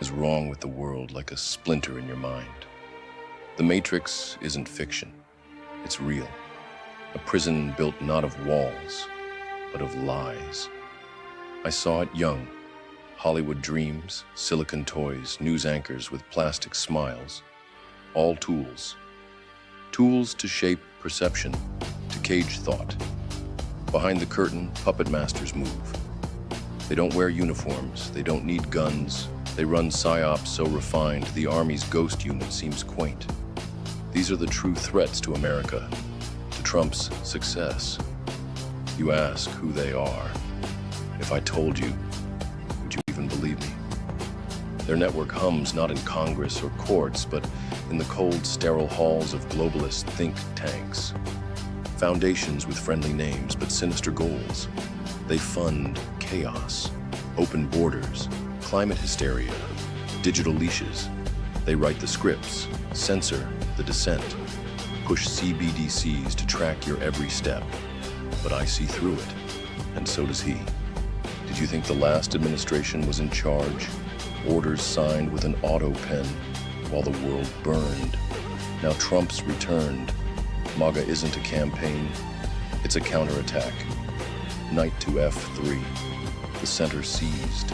is wrong with the world like a splinter in your mind. The Matrix isn't fiction. It's real. A prison built not of walls, but of lies. I saw it young. Hollywood dreams, silicon toys, news anchors with plastic smiles. All tools. Tools to shape perception, to cage thought. Behind the curtain, puppet masters move. They don't wear uniforms, they don't need guns. They run psyops so refined, the Army's ghost unit seems quaint. These are the true threats to America, to Trump's success. You ask who they are. If I told you, would you even believe me? Their network hums not in Congress or courts, but in the cold, sterile halls of globalist think tanks. Foundations with friendly names, but sinister goals. They fund chaos, open borders, climate hysteria, digital leashes. They write the scripts, censor the dissent, push CBDCs to track your every step. But I see through it, and so does he. Did you think the last administration was in charge? Orders signed with an auto pen while the world burned. Now Trump's returned. MAGA isn't a campaign, it's a counterattack. Knight to F3, the center seized,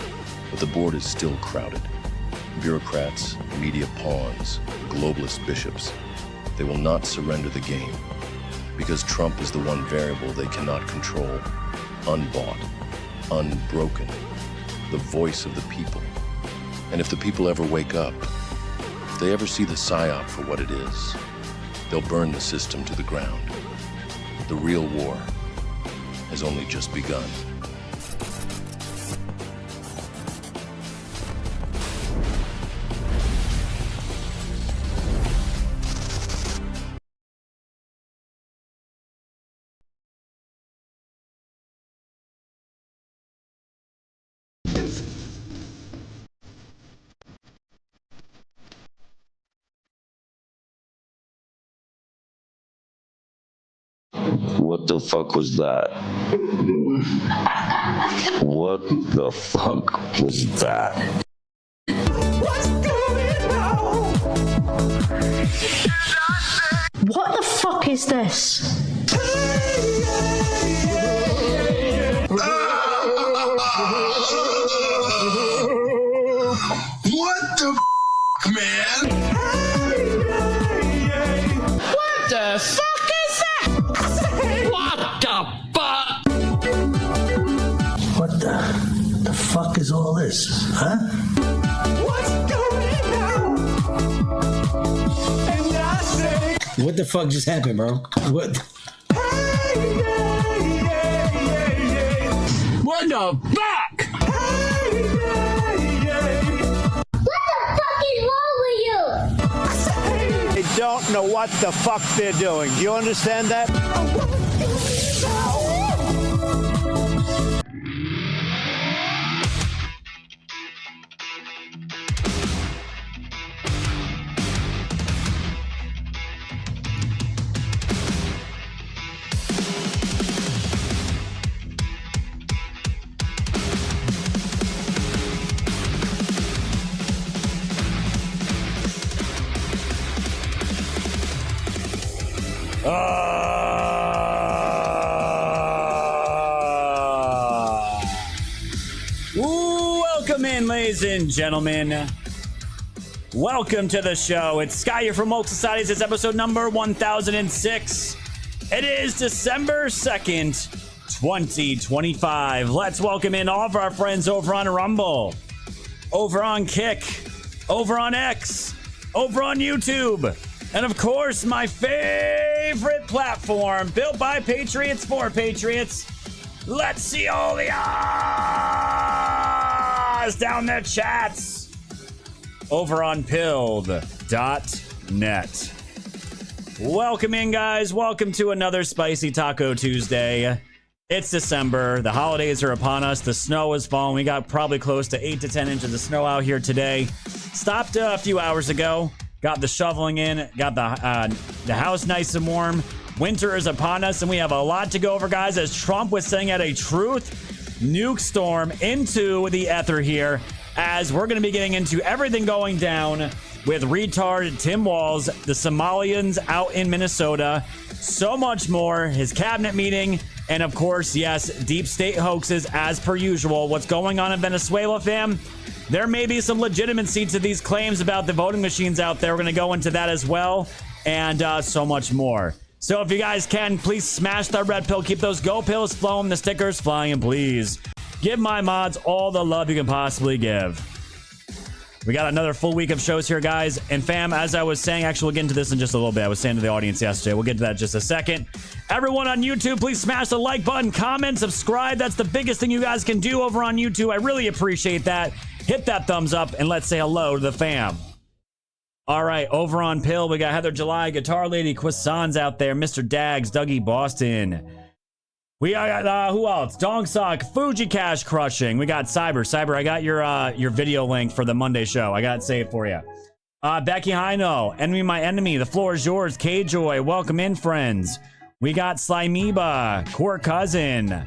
but the board is still crowded. Bureaucrats, media pawns, globalist bishops, they will not surrender the game because Trump is the one variable they cannot control, unbought, unbroken, the voice of the people. And if the people ever wake up, if they ever see the psyop for what it is, they'll burn the system to the ground. The real war has only just begun. What the fuck was that? What the fuck was that? What's going on? What the fuck is this? What the man? What the fuck is that? What the fuck? What the fuck is all this, huh? What's going on? And I say, What the fuck just happened, bro? What? What the fuck? They don't know what the fuck they're doing. Do you understand that? Welcome in, ladies and gentlemen. Welcome to the show. It's Sky here from Hoax Societies. It's episode number 1006. It is December 2nd, 2025. Let's welcome in all of our friends over on Rumble, over on Kick, over on X, over on YouTube, and of course, my favorite platform, built by Patriots for Patriots. Let's see all the ahs down the chats over on pilled.net. Welcome in, guys. Welcome to another Spicy Taco Tuesday. It's December. The holidays are upon us. The snow is falling. We got probably close to 8 to 10 inches of snow out here today. Stopped a few hours ago. Got the shoveling in. Got the house nice and warm. Winter is upon us, and we have a lot to go over, guys, as Trump was sending out a truth nuke storm into the ether here. as we're going to be getting into everything going down with retard Tim Walz, the Somalians out in Minnesota, so much more, his cabinet meeting, and of course, yes, deep state hoaxes as per usual. What's going on in Venezuela, fam? There may be some legitimacy to these claims about the voting machines out there. We're going to go into that as well, and so much more. So if you guys can, please smash that red pill. Keep those go pills flowing, the stickers flying, and please give my mods all the love you can possibly give. We got another full week of shows here, guys. And fam, as I was saying, actually, we'll get into this in just a little bit. I was saying to the audience yesterday. We'll get to that in just a second. Everyone on YouTube, please smash the like button, comment, subscribe. That's the biggest thing you guys can do over on YouTube. I really appreciate that. Hit that thumbs up, and let's say hello to the fam. All right, over on Pill, we got Heather July, Guitar Lady, Quisson's out there, Mr. Dags, Dougie Boston. We got, who else? Dong Sock, Fuji Cash Crushing. We got Cyber. Cyber, I got your video link for the Monday show. I got it saved for you. Becky Hino, Enemy My Enemy, the floor is yours. K-Joy, welcome in, friends. We got Slimeba, Court Cousin,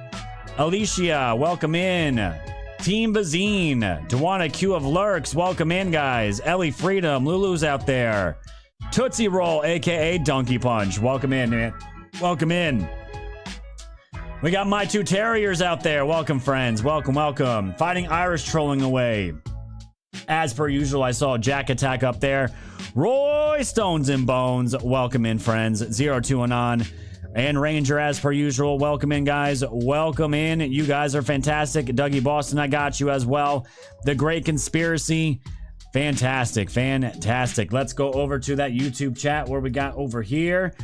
Alicia, welcome in. Team Bazine, Dewana Q of Lurks, welcome in, guys. Ellie Freedom, Lulu's out there. Tootsie Roll, aka Donkey Punch, welcome in, man. Welcome in. We got My Two Terriers out there. Welcome, friends. Welcome, welcome. Fighting Irish trolling away. As per usual, I saw Jack Attack up there. Roy Stones and Bones. Welcome in, friends. 0219. And Ranger, as per usual. Welcome in, guys. Welcome in. You guys are fantastic. Dougie Boston, I got you as well. The Great Conspiracy. Fantastic. Fantastic. Let's go over to that YouTube chat where we got over here.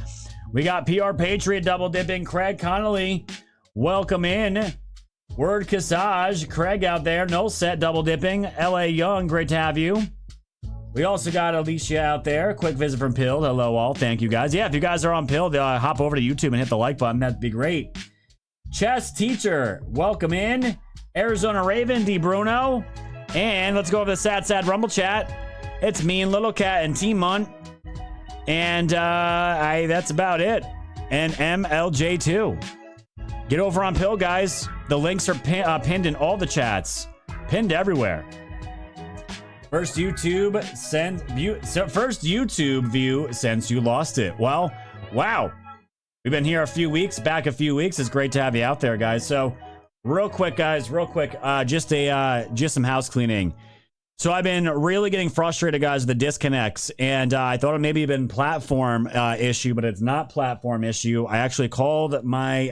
We got PR Patriot double dipping. Craig Connolly. Welcome in. Word Cassage. Craig out there. No set double dipping. LA Young. Great to have you. We also got Alicia out there. Quick visit from Pill. Hello, all. Thank you, guys. Yeah, if you guys are on Pill, hop over to YouTube and hit the like button. That'd be great. Chess Teacher, welcome in. Arizona Raven, D. Bruno. And let's go over the Sad Rumble chat. It's me and Little Cat and Team Munt. And that's about it. And MLJ2. Get over on Pill, guys. The links are pinned in all the chats. Pinned everywhere. First YouTube view since you lost it. Well, wow. We've been here a few weeks, back a few weeks. It's great to have you out there, guys. So, real quick, guys, just some house cleaning. So I've been really getting frustrated, guys, with the disconnects, and I thought it maybe been platform issue, but it's not platform issue. I actually called my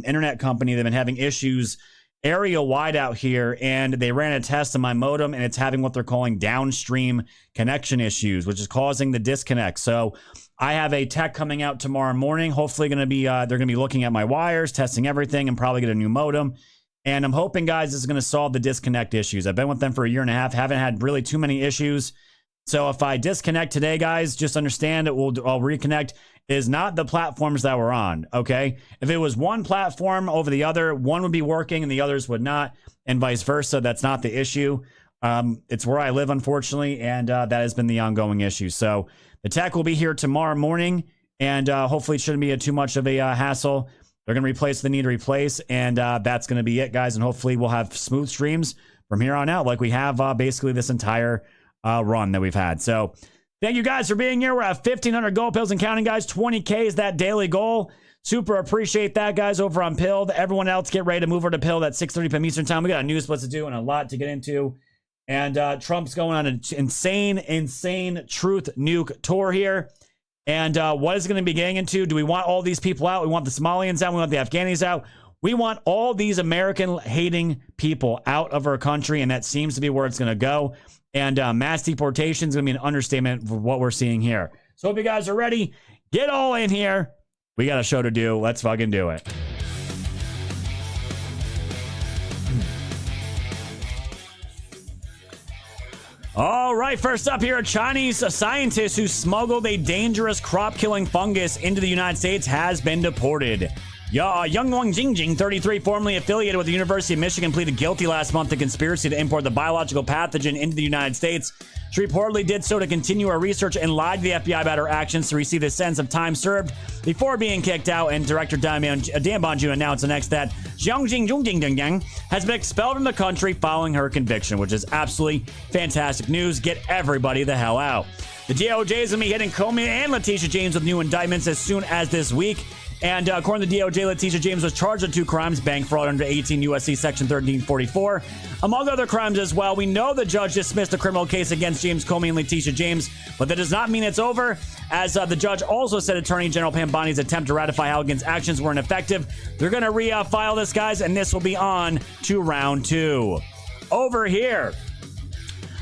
internet company. They've been having issues area wide out here, and they ran a test on my modem, and it's having what they're calling downstream connection issues, which is causing the disconnect. So I have a tech coming out tomorrow morning. Hopefully they're gonna be looking at my wires, testing everything, and probably get a new modem. And I'm hoping, guys, this is gonna solve the disconnect issues. I've been with them for 1.5 years, haven't had really too many issues. So if I disconnect today, guys, just understand it. I'll reconnect. Is not the platforms that we're on, okay? If it was one platform over the other, one would be working and the others would not, and vice versa. That's not the issue. It's where I live, unfortunately, and that has been the ongoing issue. So the tech will be here tomorrow morning, and hopefully it shouldn't be too much of a hassle. They're going to replace what they need to replace, and that's going to be it, guys, and hopefully we'll have smooth streams from here on out like we have basically this entire run that we've had. So thank you guys for being here. We're at 1,500 gold pills and counting, guys. 20K is that daily goal. Super appreciate that, guys, over on Pilled. Everyone else, get ready to move over to Pilled at 6:30 p.m. Eastern time. We got a news split to do and a lot to get into. And Trump's going on an insane truth nuke tour here. And what is it going to be getting into? Do we want all these people out? We want the Somalians out. We want the Afghanis out. We want all these American-hating people out of our country, and that seems to be where it's going to go. And mass deportation is going to be an understatement for what we're seeing here. So hope you guys are ready. Get all in here. We got a show to do. Let's fucking do it. All right, first up here, a Chinese scientist who smuggled a dangerous crop-killing fungus into the United States has been deported. Young Wang Jingjing, 33, formerly affiliated with the University of Michigan, pleaded guilty last month to conspiracy to import the biological pathogen into the United States. She reportedly did so to continue her research and lied to the FBI about her actions to receive a sense of time served before being kicked out. And director Dan Bonju announced the next that Jiang Jingjing has been expelled from the country following her conviction, which is absolutely fantastic news. Get everybody the hell out. The DOJ is going to be hitting Comey and Letitia James with new indictments as soon as this week. And according to the DOJ, Letitia James was charged with 2 crimes, bank fraud under 18 U.S.C. Section 1344, among other crimes as well. We know the judge dismissed a criminal case against James Comey and Letitia James, but that does not mean it's over, as the judge also said Attorney General Pam Bondi's attempt to ratify Halligan's actions were ineffective. They're going to refile this, guys, and this will be on to round 2. Over here,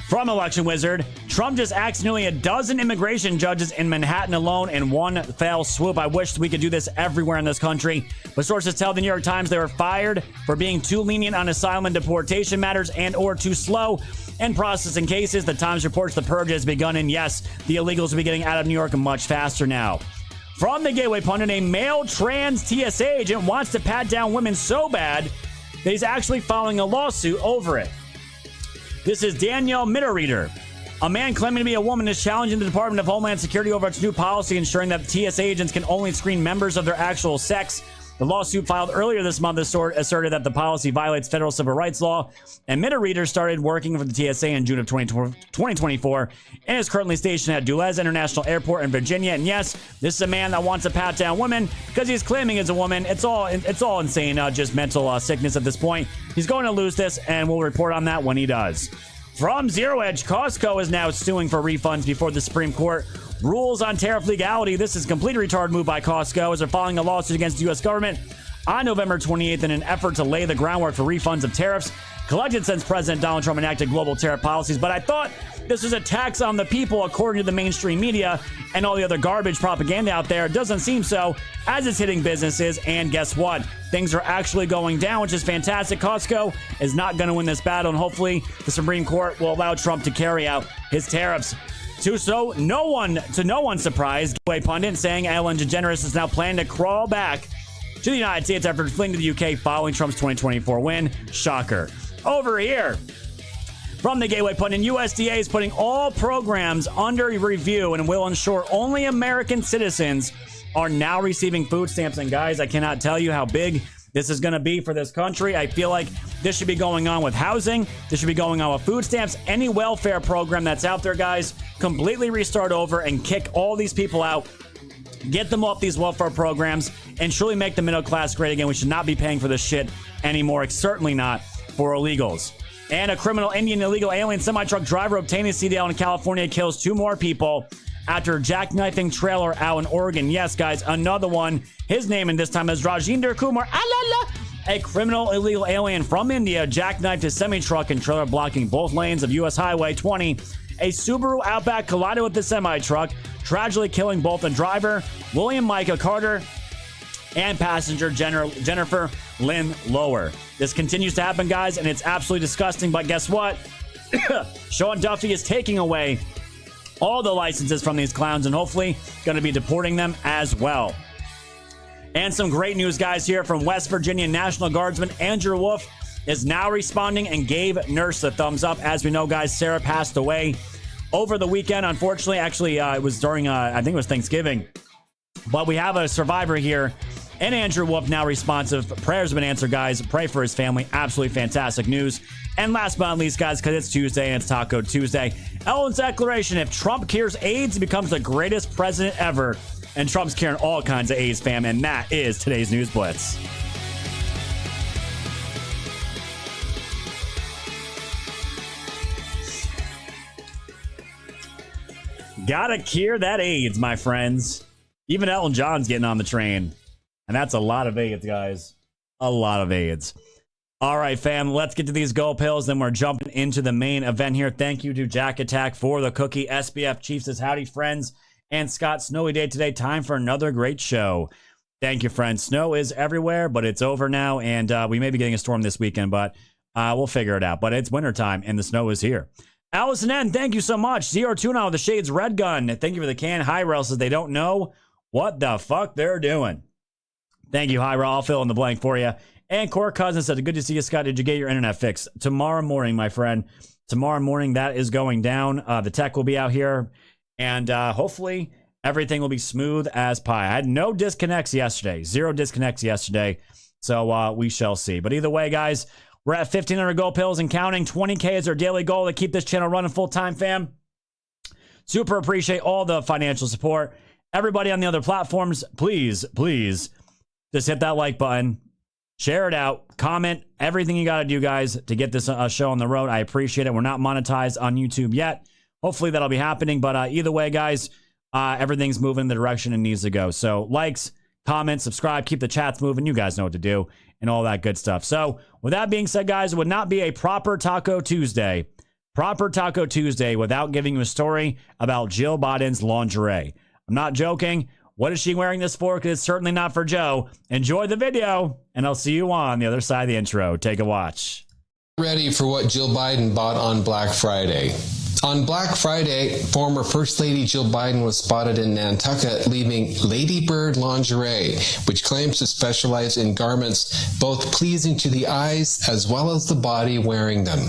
from Election Wizard, Trump just axed nearly a dozen immigration judges in Manhattan alone in one fell swoop. I wish we could do this everywhere in this country, but sources tell the New York Times they were fired for being too lenient on asylum and deportation matters and or too slow in processing cases. The Times reports the purge has begun, and yes, the illegals will be getting out of New York much faster now. From the Gateway Pundit, a male trans TSA agent wants to pat down women so bad that he's actually filing a lawsuit over it. This is Danielle Mitterreader. A man claiming to be a woman is challenging the Department of Homeland Security over its new policy ensuring that TSA agents can only screen members of their actual sex. The lawsuit filed earlier this month asserted that the policy violates federal civil rights law, and Mitterreader started working for the TSA in June of 2024 and is currently stationed at Dulles International Airport in Virginia. And yes, this is a man that wants to pat down women because he's claiming he's a woman. It's all insane, just mental sickness at this point. He's going to lose this, and we'll report on that when he does. From Zero Edge, Costco is now suing for refunds before the Supreme Court rules on tariff legality. This is a completely retarded move by Costco as they're filing a lawsuit against the U.S. government on November 28th in an effort to lay the groundwork for refunds of tariffs collected since President Donald Trump enacted global tariff policies. But I thought this was a tax on the people, according to the mainstream media and all the other garbage propaganda out there. It doesn't seem so, as it's hitting businesses. And guess what? Things are actually going down, which is fantastic. Costco is not going to win this battle, and hopefully the Supreme Court will allow Trump to carry out his tariffs. To no one's surprise, Gateway Pundit saying Ellen DeGeneres is now planning to crawl back to the United States after fleeing to the UK following Trump's 2024 win. Shocker. Over here, from the Gateway Pundit, USDA is putting all programs under review and will ensure only American citizens are now receiving food stamps. And guys, I cannot tell you how big this is going to be for this country. I feel like this should be going on with housing. This should be going on with food stamps. Any welfare program that's out there, guys, completely restart over and kick all these people out. Get them off these welfare programs and truly make the middle class great again. We should not be paying for this shit anymore. Certainly not for illegals. And a criminal Indian illegal alien semi-truck driver obtaining a CDL in California kills 2 more people after jackknifing trailer out in Oregon. Yes, guys, another one. His name, and this time is Rajinder Kumar. A criminal illegal alien from India jackknifed his semi-truck and trailer, blocking both lanes of U.S. Highway 20. A Subaru Outback collided with the semi-truck, tragically killing both the driver, William Micah Carter, and passenger Jennifer Lynn Lower. This continues to happen, guys, and it's absolutely disgusting. But guess what? Sean Duffy is taking away all the licenses from these clowns and hopefully going to be deporting them as well. And some great news, guys, here from West Virginia National Guardsman Andrew Wolf is now responding and gave Nurse the thumbs up. As we know, guys, Sarah passed away over the weekend. Unfortunately, actually, it was during, I think it was Thanksgiving. But we have a survivor here. And Andrew Wolf now responsive. Prayers have been answered, guys. Pray for his family. Absolutely fantastic news. And last but not least, guys, because it's Tuesday and it's Taco Tuesday, Ellen's declaration: if Trump cures AIDS, he becomes the greatest president ever. And Trump's curing all kinds of AIDS, fam. And that is today's News Blitz. Gotta cure that AIDS, my friends. Even Elton John's getting on the train. And that's a lot of AIDS, guys. A lot of AIDS. All right, fam, let's get to these Go Pills. Then we're jumping into the main event here. Thank you to Jack Attack for the cookie. SBF Chief says, howdy, friends. And Scott, snowy day today. Time for another great show. Thank you, friends. Snow is everywhere, but it's over now. And we may be getting a storm this weekend, but we'll figure it out. But it's wintertime, and the snow is here. Allison N., thank you so much. Zero Tuna with the Shades Red Gun. Thank you for the can. Hi, Rel says they don't know what the fuck they're doing. Thank you, Hyra. I'll fill in the blank for you. And Core Cousin said, good to see you, Scott. Did you get your internet fixed? Tomorrow morning, my friend. Tomorrow morning, that is going down. The tech will be out here. And hopefully, everything will be smooth as pie. I had no disconnects yesterday. 0 disconnects yesterday. So we shall see. But either way, guys, we're at 1,500 gold pills and counting. 20K is our daily goal to keep this channel running full-time, fam. Super appreciate all the financial support. Everybody on the other platforms, please, please, just hit that like button. Share it out. Comment. Everything you got to do, guys, to get this show on the road. I appreciate it. We're not monetized on YouTube yet. Hopefully, that'll be happening. But either way, guys, everything's moving in the direction it needs to go. So likes, comments, subscribe, keep the chats moving. You guys know what to do and all that good stuff. So with that being said, guys, it would not be a proper Taco Tuesday without giving you a story about Jill Biden's lingerie. I'm not joking. What is she wearing this for? Because it's certainly not for Joe. Enjoy the video, and I'll see you on the other side of the intro. Take a watch. Ready for what Jill Biden bought on Black Friday. On Black Friday, former First Lady Jill Biden was spotted in Nantucket leaving Ladybird lingerie, which claims to specialize in garments both pleasing to the eyes as well as the body wearing them.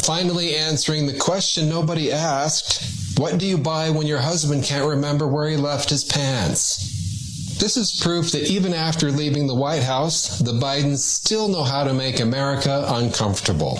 Finally answering the question nobody asked, what do you buy when your husband can't remember where he left his pants? This is proof that even after leaving the White House, the Bidens still know how to make America uncomfortable.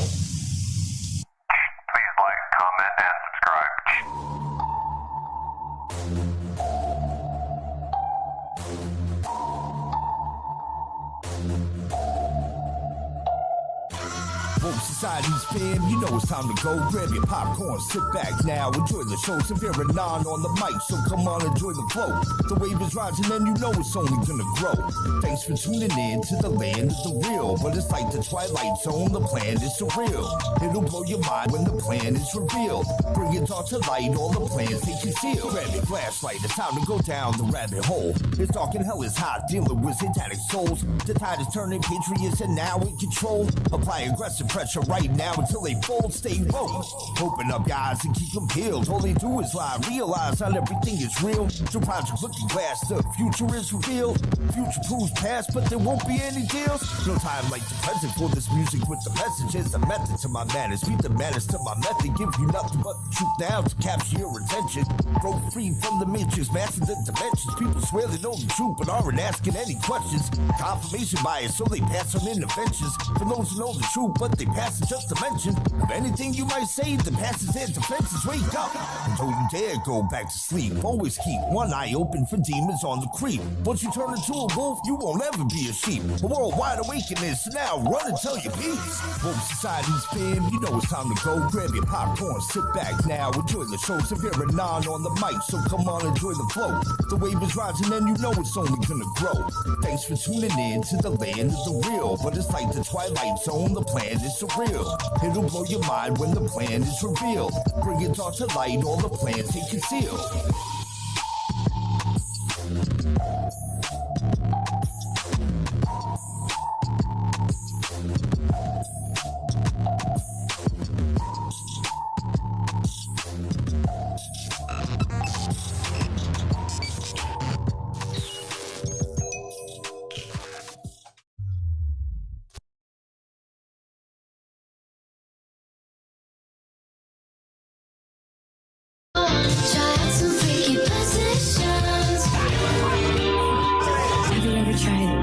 Society's fam, you know it's time to go. Grab your popcorn, sit back now, enjoy the show. Severe and non on the mic, so come on, enjoy the flow. The wave is rising and you know it's only gonna grow. Thanks for tuning in to the land of the real. But it's like the Twilight Zone, the plan is surreal. It'll blow your mind when the plan is revealed. Bring it all to light, all the plans they conceal. Grab your flashlight, it's time to go down the rabbit hole. It's dark and hell is hot, dealing with satanic souls. The tide is turning, patriots are now in control. Apply aggressive pressure right now until they fold, stay woke. Open up your eyes and keep them peeled. All they do is lie, realize not everything is real. So project looking glass, the future is revealed. Future proves past, but there won't be any deals. No time like the present for this music with the messages. The method to my madness, beat the madness to my method. Give you nothing but the truth now to capture your attention. Broke free from the matrix, master the dimensions. People swear they know the truth, but aren't asking any questions. Confirmation bias, so they pass on interventions. For those who know the truth, but they pass it just to mention. Of anything you might say, the past is their defenses. Wake up, and don't you dare go back to sleep. Always keep one eye open for demons on the creep. Once you turn into a wolf, you won't ever be a sheep. A world wide awakening, so now run and tell your peace. Woke Society's fam, you know it's time to go. Grab your popcorn, sit back now, enjoy the show. Severe and non on the mic, so come on, enjoy the flow. The wave is rising and you know it's only gonna grow. Thanks for tuning in to the land of the real. But it's like the Twilight Zone, the plan is surreal. It'll blow your mind when the plan is revealed. Bring it all to light, all the plans they conceal.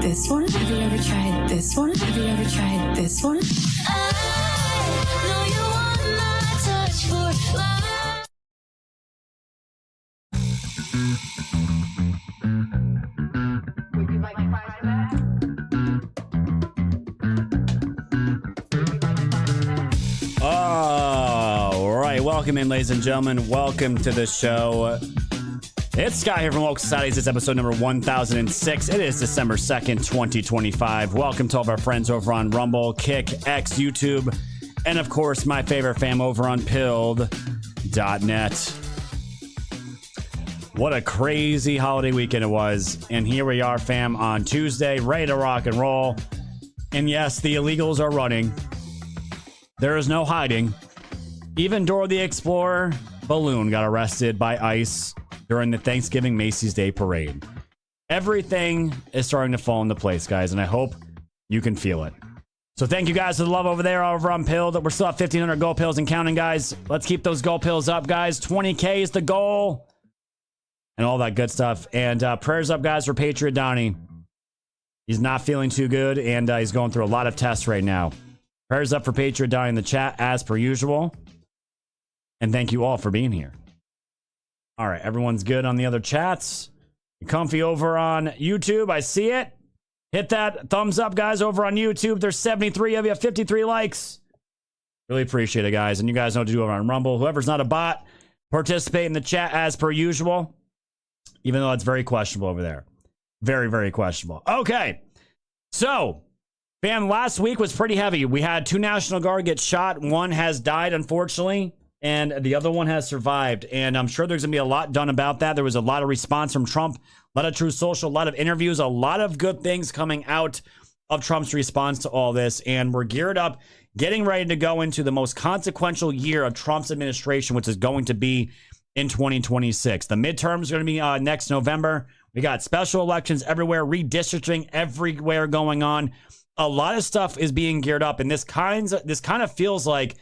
This one? Have you ever tried this one? Have you ever tried this one? I know you want my touch for life. Would you like fries for that? All right, welcome in, ladies and gentlemen. Welcome to the show. It's Scott here from Hoax Societies. It's episode number 1006. It is December 2nd, 2025. Welcome to all of our friends over on Rumble, Kick, X, YouTube, and of course, my favorite fam over on Pilled.net. What a crazy holiday weekend it was. And here we are, fam, on Tuesday, ready to rock and roll. And yes, the illegals are running. There is no hiding. Even Dora the Explorer balloon got arrested by ICE during the Thanksgiving Macy's Day Parade. Everything is starting to fall into place, guys, and I hope you can feel it. So thank you guys for the love over there over on Pilled. We're still at 1,500 gold pills and counting, guys. Let's keep those gold pills up, guys. 20K is the goal. And all that good stuff. And prayers up, guys, for Patriot Donnie. He's not feeling too good, and he's going through a lot of tests right now. Prayers up for Patriot Donnie in the chat, as per usual. And thank you all for being here. All right, everyone's good on the other chats. You're comfy over on YouTube. I see it. Hit that thumbs up, guys, over on YouTube. There's 73 of you, 53 likes. Really appreciate it, guys. And you guys know what to do over on Rumble. Whoever's not a bot, participate in the chat as per usual. Even though it's very questionable over there. Very, very questionable. Okay. So, fam, last week was pretty heavy. We had 2 National Guard get shot. One has died, unfortunately. And the other one has survived. And I'm sure there's going to be a lot done about that. There was a lot of response from Trump, a lot of Truth Social, a lot of interviews, a lot of good things coming out of Trump's response to all this. And we're geared up, getting ready to go into the most consequential year of Trump's administration, which is going to be in 2026. The midterms are going to be next November. We got special elections everywhere, redistricting everywhere going on. A lot of stuff is being geared up. And this kind of feels like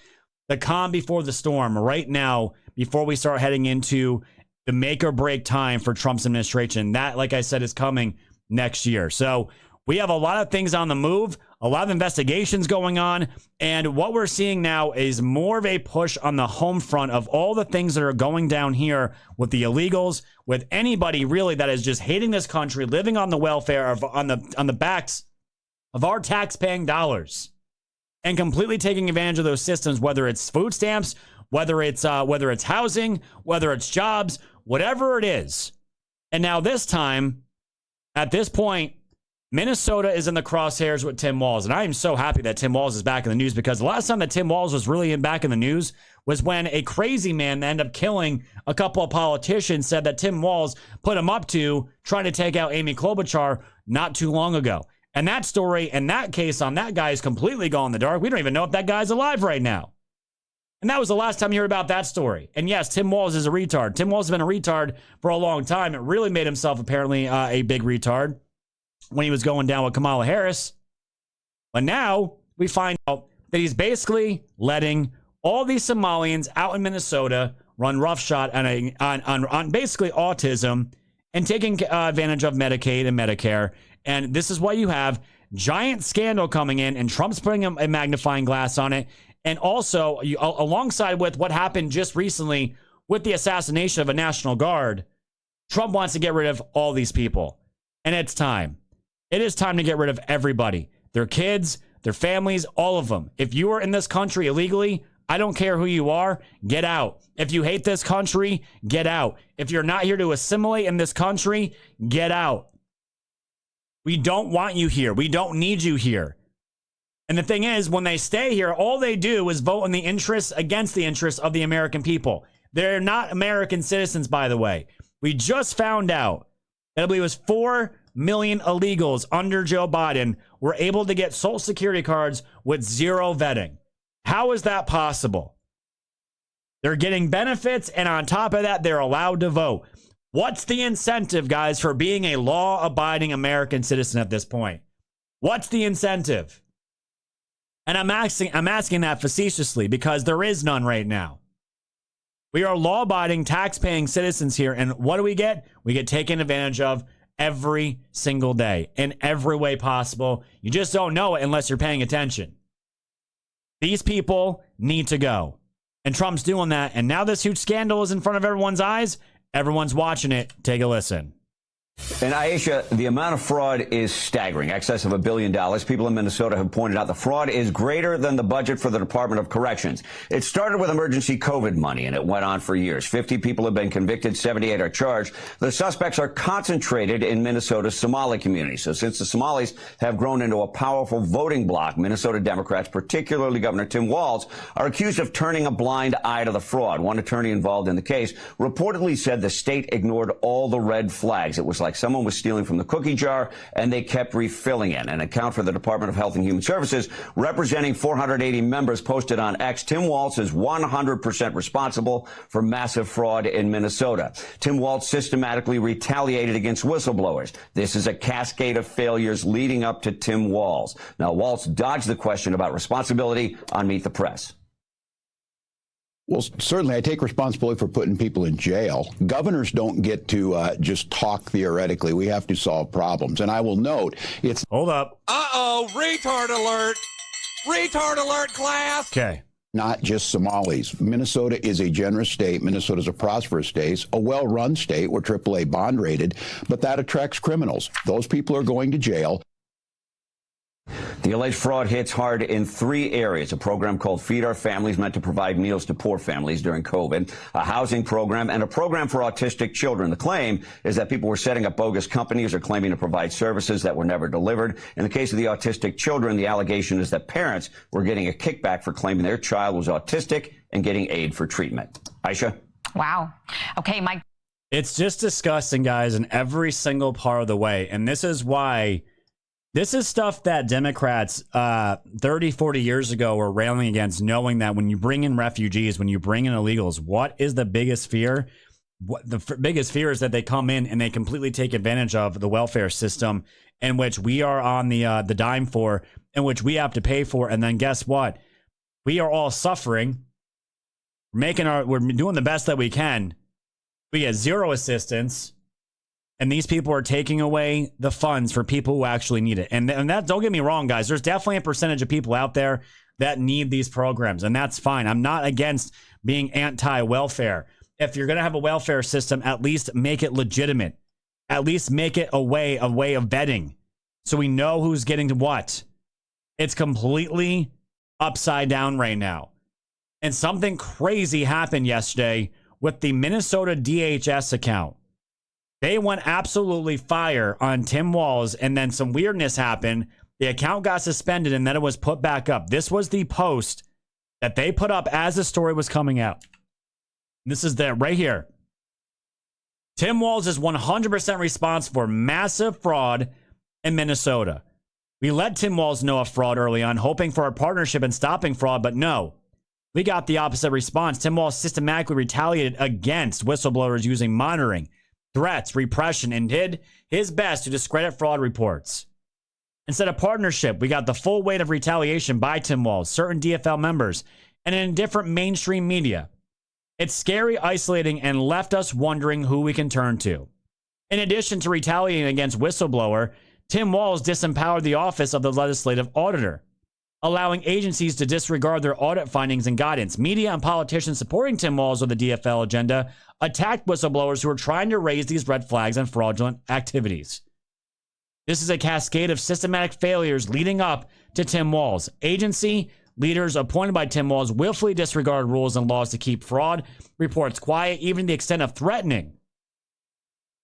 the calm before the storm right now, before we start heading into the make or break time for Trump's administration. That, like I said, is coming next year. So we have a lot of things on the move, a lot of investigations going on. And what we're seeing now is more of a push on the home front of all the things that are going down here with the illegals, with anybody really that is just hating this country, living on the welfare of on the backs of our tax-paying dollars. And completely taking advantage of those systems, whether it's food stamps, whether it's housing, whether it's jobs, whatever it is. And now this time, at this point, Minnesota is in the crosshairs with Tim Walz. And I am so happy that Tim Walz is back in the news, because the last time that Tim Walz was really back in the news was when a crazy man that ended up killing a couple of politicians said that Tim Walz put him up to trying to take out Amy Klobuchar not too long ago. And that story and that case on that guy is completely gone in the dark. We don't even know if that guy's alive right now. And that was the last time you heard about that story. And yes, Tim Walz is a retard. Tim Walz has been a retard for a long time. It really made himself apparently a big retard when he was going down with Kamala Harris. But now we find out that he's basically letting all these Somalians out in Minnesota run roughshod on basically autism and taking advantage of Medicaid and Medicare. And this is why you have giant scandal coming in, and Trump's putting a magnifying glass on it. And also, alongside with what happened just recently with the assassination of a National Guard, Trump wants to get rid of all these people. And it's time. It is time to get rid of everybody. Their kids, their families, all of them. If you are in this country illegally, I don't care who you are, get out. If you hate this country, get out. If you're not here to assimilate in this country, get out. We don't want you here. We don't need you here. And the thing is, when they stay here, all they do is vote in the interests against the interests of the American people. They're not American citizens, by the way. We just found out that I believe it was 4 million illegals under Joe Biden were able to get Social Security cards with zero vetting. How is that possible? They're getting benefits, and on top of that, they're allowed to vote. What's the incentive, guys, for being a law-abiding American citizen at this point? What's the incentive? And I'm asking that facetiously, because there is none right now. We are law-abiding, tax-paying citizens here, and what do we get? We get taken advantage of every single day in every way possible. You just don't know it unless you're paying attention. These people need to go. And Trump's doing that, and now this huge scandal is in front of everyone's eyes. Everyone's watching it. Take a listen. And Aisha, the amount of fraud is staggering, excess of $1 billion. People in Minnesota have pointed out the fraud is greater than the budget for the Department of Corrections. It started with emergency COVID money, and it went on for years. 50 people have been convicted, 78 are charged. The suspects are concentrated in Minnesota's Somali community. So since the Somalis have grown into a powerful voting bloc, Minnesota Democrats, particularly Governor Tim Walz, are accused of turning a blind eye to the fraud. One attorney involved in the case reportedly said the state ignored all the red flags. It was like someone was stealing from the cookie jar and they kept refilling it. An account for the Department of Health and Human Services representing 480 members posted on X. Tim Waltz is 100% responsible for massive fraud in Minnesota. Tim Waltz systematically retaliated against whistleblowers. This is a cascade of failures leading up to Tim Walz. Now, Waltz dodged the question about responsibility on Meet the Press. Well, certainly I take responsibility for putting people in jail. Governors don't get to just talk theoretically. We have to solve problems. And I will note, it's... Hold up. Uh-oh, retard alert. Retard alert, class. Okay. Not just Somalis. Minnesota is a generous state. Minnesota is a prosperous state, a well-run state. We're AAA bond rated, but that attracts criminals. Those people are going to jail. The alleged fraud hits hard in 3 areas. A program called Feed Our Families meant to provide meals to poor families during COVID, a housing program, and a program for autistic children. The claim is that people were setting up bogus companies or claiming to provide services that were never delivered. In the case of the autistic children, the allegation is that parents were getting a kickback for claiming their child was autistic and getting aid for treatment. Aisha? Wow. Okay, Mike. It's just disgusting, guys, in every single part of the way. And this is why... This is stuff that Democrats 30, 40 years ago were railing against, knowing that when you bring in refugees, when you bring in illegals, what is the biggest fear? Biggest fear is that they come in and they completely take advantage of the welfare system in which we are on the dime for, in which we have to pay for. And then guess what? We are all suffering. We're doing the best that we can. We get zero assistance. And these people are taking away the funds for people who actually need it. And that, don't get me wrong, guys. There's definitely a percentage of people out there that need these programs, and that's fine. I'm not against being anti-welfare. If you're going to have a welfare system, at least make it legitimate. At least make it a way of vetting so we know who's getting to what. It's completely upside down right now. And something crazy happened yesterday with the Minnesota DHS account. They went absolutely fire on Tim Walz, and then some weirdness happened. The account got suspended, and then it was put back up. This was the post that they put up as the story was coming out. This is there right here. Tim Walz is 100% responsible for massive fraud in Minnesota. We let Tim Walz know of fraud early on, hoping for a partnership in stopping fraud, but no. We got the opposite response. Tim Walz systematically retaliated against whistleblowers using monitoring, threats, repression, and did his best to discredit fraud reports. Instead of partnership, we got the full weight of retaliation by Tim Walz, certain DFL members, and in different mainstream media. It's scary, isolating, and left us wondering who we can turn to. In addition to retaliating against whistleblower, Tim Walz disempowered the office of the legislative auditor, allowing agencies to disregard their audit findings and guidance. Media and politicians supporting Tim Walz with the DFL agenda attacked whistleblowers who are trying to raise these red flags and fraudulent activities. This is a cascade of systematic failures leading up to Tim Walz. Agency leaders appointed by Tim Walz willfully disregard rules and laws to keep fraud reports quiet, even to the extent of threatening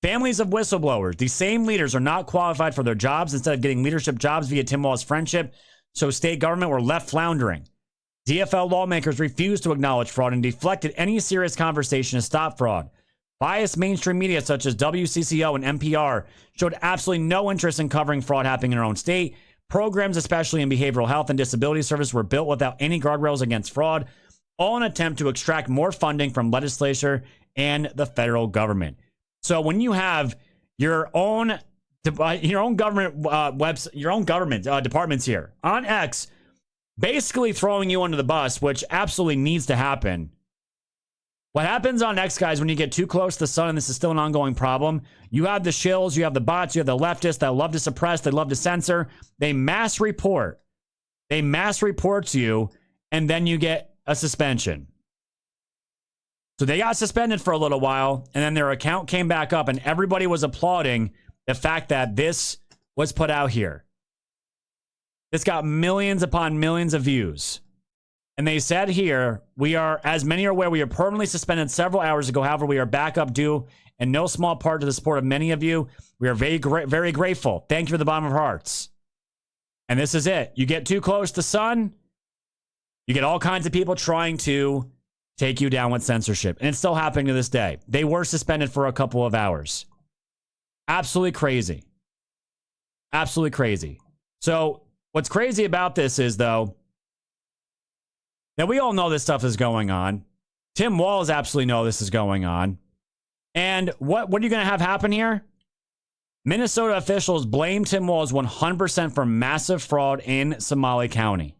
families of whistleblowers. These same leaders are not qualified for their jobs instead of getting leadership jobs via Tim Walz friendship, so state government were left floundering. DFL lawmakers refused to acknowledge fraud and deflected any serious conversation to stop fraud. Biased mainstream media such as WCCO and NPR showed absolutely no interest in covering fraud happening in our own state. Programs, especially in behavioral health and disability service, were built without any guardrails against fraud, all in an attempt to extract more funding from legislature and the federal government. So when you have your own government departments here on X, basically throwing you under the bus, which absolutely needs to happen. What happens on X, guys, when you get too close to the sun, and this is still an ongoing problem, you have the shills, you have the bots, you have the leftists that love to suppress, they love to censor. They mass report. They mass report to you, and then you get a suspension. So they got suspended for a little while, and then their account came back up, and everybody was applauding the fact that this was put out here. This got millions upon millions of views. And they said here, we are, as many are aware, we are permanently suspended several hours ago. However, we are back up due in no small part to the support of many of you. We are very grateful. Thank you from the bottom of our hearts. And this is it. You get too close to the sun, you get all kinds of people trying to take you down with censorship. And it's still happening to this day. They were suspended for a couple of hours. Absolutely crazy. Absolutely crazy. So what's crazy about this is, though, that we all know this stuff is going on. Tim Walz absolutely know this is going on. And what are you going to have happen here? Minnesota officials blame Tim Walz 100% for massive fraud in Somali County.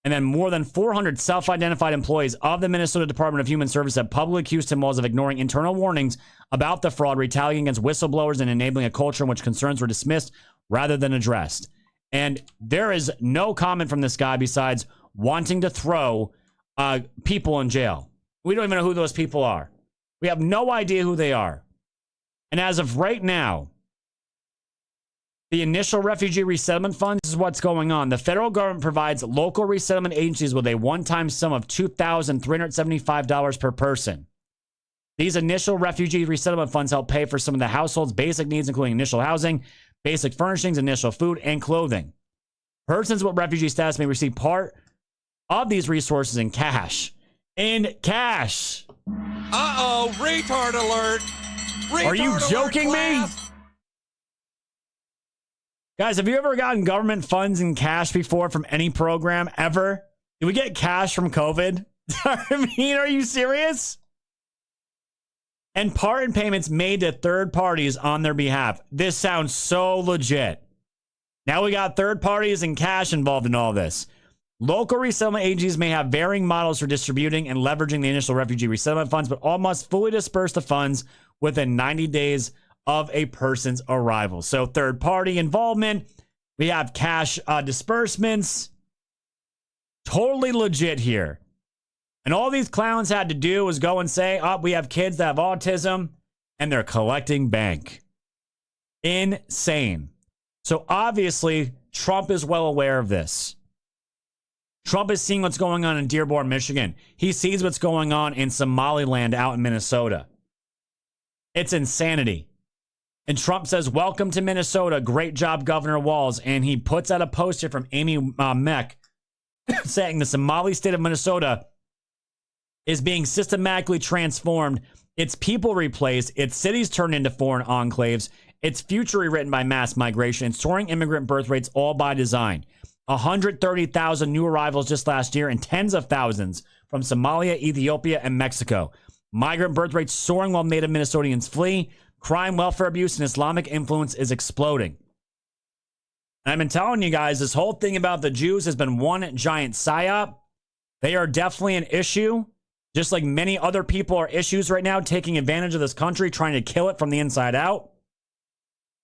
And then more than 400 self-identified employees of the Minnesota Department of Human Services have publicly accused Tim Walz of ignoring internal warnings about the fraud, retaliating against whistleblowers, and enabling a culture in which concerns were dismissed rather than addressed. And there is no comment from this guy besides wanting to throw people in jail. We don't even know who those people are. We have no idea who they are. And as of right now, the initial refugee resettlement funds is what's going on. The federal government provides local resettlement agencies with a one-time sum of $2,375 per person. These initial refugee resettlement funds help pay for some of the household's basic needs, including initial housing, basic furnishings, initial food, and clothing. Persons with refugee status may receive part of these resources in cash. In cash. Uh-oh, retard alert. Retard Are you joking me? Guys, have you ever gotten government funds in cash before from any program ever? Did we get cash from COVID? I mean, are you serious? And part in payments made to third parties on their behalf. This sounds so legit. Now we got third parties and cash involved in all this. Local resettlement agencies may have varying models for distributing and leveraging the initial refugee resettlement funds, but all must fully disperse the funds within 90 days of a person's arrival. So third party involvement. We have cash disbursements. Totally legit here. And all these clowns had to do was go and say, oh, we have kids that have autism, and they're collecting bank. Insane. So obviously, Trump is well aware of this. Trump is seeing what's going on in Dearborn, Michigan. He sees what's going on in Somaliland out in Minnesota. It's insanity. And Trump says, welcome to Minnesota. Great job, Governor Walz. And he puts out a poster from Amy Meck saying the Somali state of Minnesota is being systematically transformed. Its people replaced. Its cities turned into foreign enclaves. Its future rewritten by mass migration and soaring immigrant birth rates, all by design. 130,000 new arrivals just last year and tens of thousands from Somalia, Ethiopia, and Mexico. Migrant birth rates soaring while native Minnesotans flee. Crime, welfare abuse, and Islamic influence is exploding. And I've been telling you guys, this whole thing about the Jews has been one giant psyop. They are definitely an issue, just like many other people are issues right now, taking advantage of this country, trying to kill it from the inside out.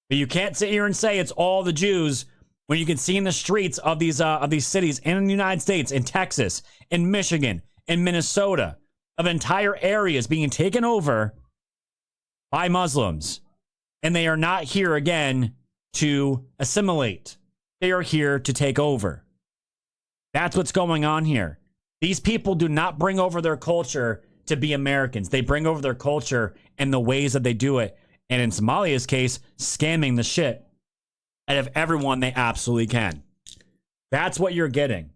But you can't sit here and say it's all the Jews when you can see in the streets of these cities in the United States, in Texas, in Michigan, in Minnesota, of entire areas being taken over by Muslims. And they are not here again to assimilate. They are here to take over. That's what's going on here. These people do not bring over their culture to be Americans. They bring over their culture and the ways that they do it. And in Somalia's case, scamming the shit out of everyone they absolutely can. That's what you're getting.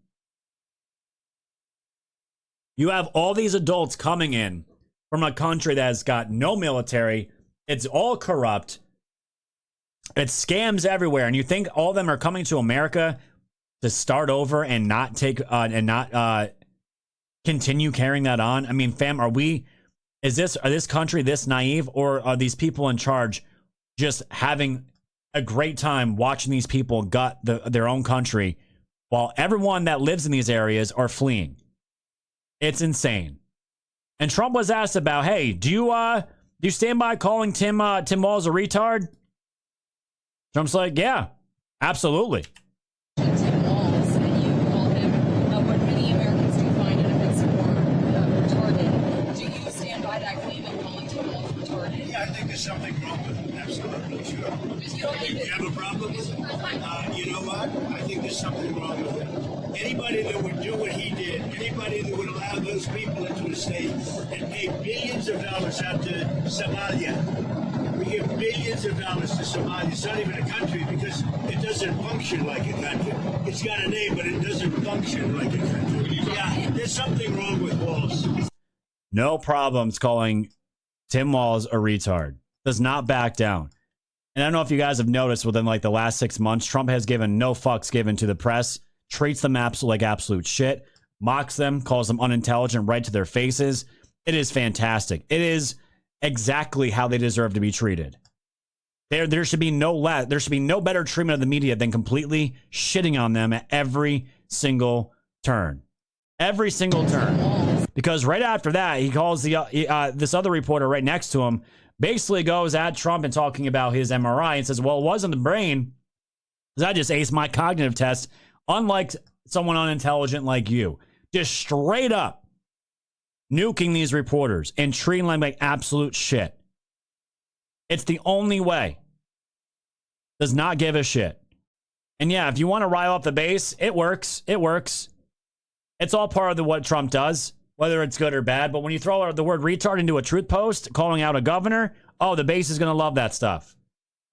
You have all these adults coming in from a country that has got no military. It's all corrupt. It's scams everywhere. And you think all of them are coming to America to start over and not take continue carrying that on? I mean, fam, are this country this naive, or are these people in charge just having a great time watching these people gut their own country while everyone that lives in these areas are fleeing? It's insane. And Trump was asked about, hey, do you stand by calling Tim Walz a retard? Trump's like, yeah, absolutely. Tim Walz, and you call him what many Americans do find an offensive word, retarded. Do you stand by that claim and calling Tim Walz retarded? Yeah, I think there's something wrong with it. Absolutely, sure. You have a problem? You know what? I think there's something wrong with it. Anybody that would do what he did, anybody that would allow those people into the state and pay billions of dollars out to Somalia. We give billions of dollars to Somalia. It's not even a country because it doesn't function like a country. It's got a name, but it doesn't function like a country. Yeah, there's something wrong with Walz. No problems calling Tim Walz a retard. Does not back down. And I don't know if you guys have noticed within like the last 6 months, Trump has given no fucks given to the press, treats them like absolute shit, mocks them, calls them unintelligent right to their faces. It is fantastic. It is exactly how they deserve to be treated. There should be no better treatment of the media than completely shitting on them at every single turn. Every single turn. Because right after that, he calls this other reporter right next to him, basically goes at Trump and talking about his MRI and says, well, it wasn't the brain, because I just aced my cognitive test, unlike someone unintelligent like you. Just straight up nuking these reporters and treating them like absolute shit. It's the only way. Does not give a shit. And yeah, if you want to rile up the base, it works. It works. It's all part of what Trump does, whether it's good or bad. But when you throw the word retard into a truth post, calling out a governor, oh, the base is going to love that stuff.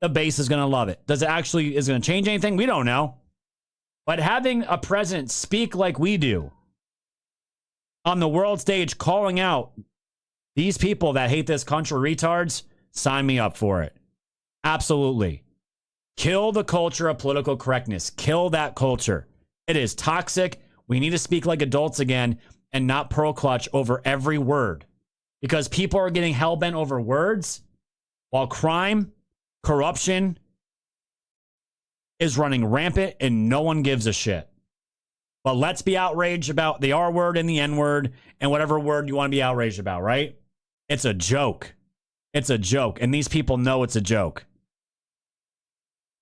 The base is going to love it. Is it going to change anything? We don't know. But having a president speak like we do on the world stage, calling out these people that hate this country retards, sign me up for it. Absolutely. Kill the culture of political correctness. Kill that culture. It is toxic. We need to speak like adults again and not pearl clutch over every word, because people are getting hell-bent over words while crime, corruption is running rampant and no one gives a shit. But let's be outraged about the R word and the N word and whatever word you want to be outraged about, right? It's a joke. It's a joke. And these people know it's a joke.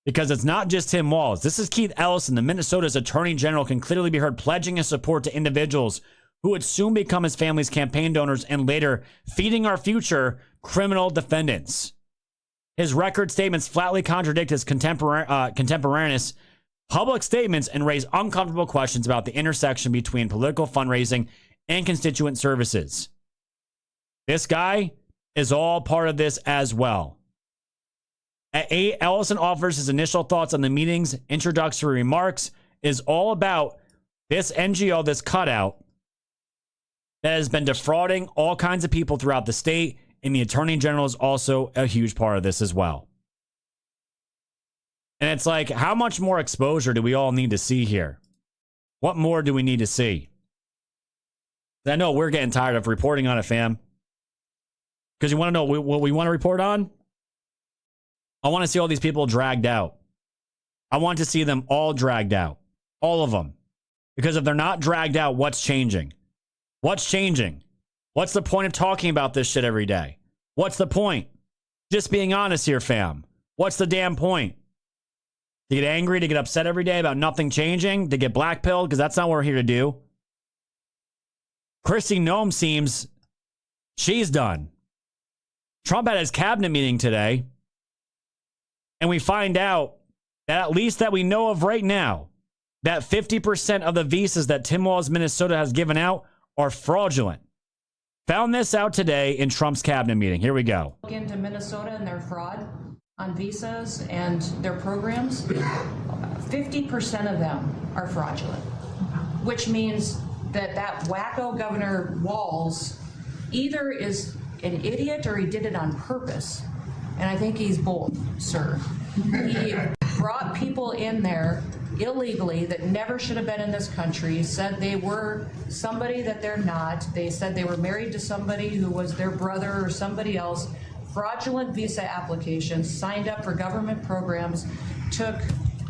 Because it's not just Tim Walz. This is Keith Ellison, the Minnesota's Attorney General, can clearly be heard pledging his support to individuals who would soon become his family's campaign donors and later feeding our future criminal defendants. His record statements flatly contradict his contemporaneous public statements and raise uncomfortable questions about the intersection between political fundraising and constituent services. This guy is all part of this as well. At 8, Ellison offers his initial thoughts on the meeting's introductory remarks is all about this NGO, this cutout, that has been defrauding all kinds of people throughout the state, and the Attorney General is also a huge part of this as well. And it's like, how much more exposure do we all need to see here? What more do we need to see? I know we're getting tired of reporting on it, fam. Because you want to know what we want to report on? I want to see all these people dragged out. I want to see them all dragged out. All of them. Because if they're not dragged out, what's changing? What's changing? What's the point of talking about this shit every day? What's the point? Just being honest here, fam. What's the damn point? To get angry, to get upset every day about nothing changing, to get blackpilled, because that's not what we're here to do. Kristi Noem seems she's done. Trump had his cabinet meeting today. And we find out that, at least that we know of right now, that 50% of the visas that Tim Walz, Minnesota has given out are fraudulent. Found this out today in Trump's cabinet meeting. Here we go. Look into Minnesota and their fraud on visas and their programs. 50% of them are fraudulent, which means that wacko Governor Walz either is an idiot or he did it on purpose. And I think he's both, sir. He brought people in there illegally that never should have been in this country, said they were somebody that they're not. They said they were married to somebody who was their brother or somebody else. Fraudulent visa applications, signed up for government programs, took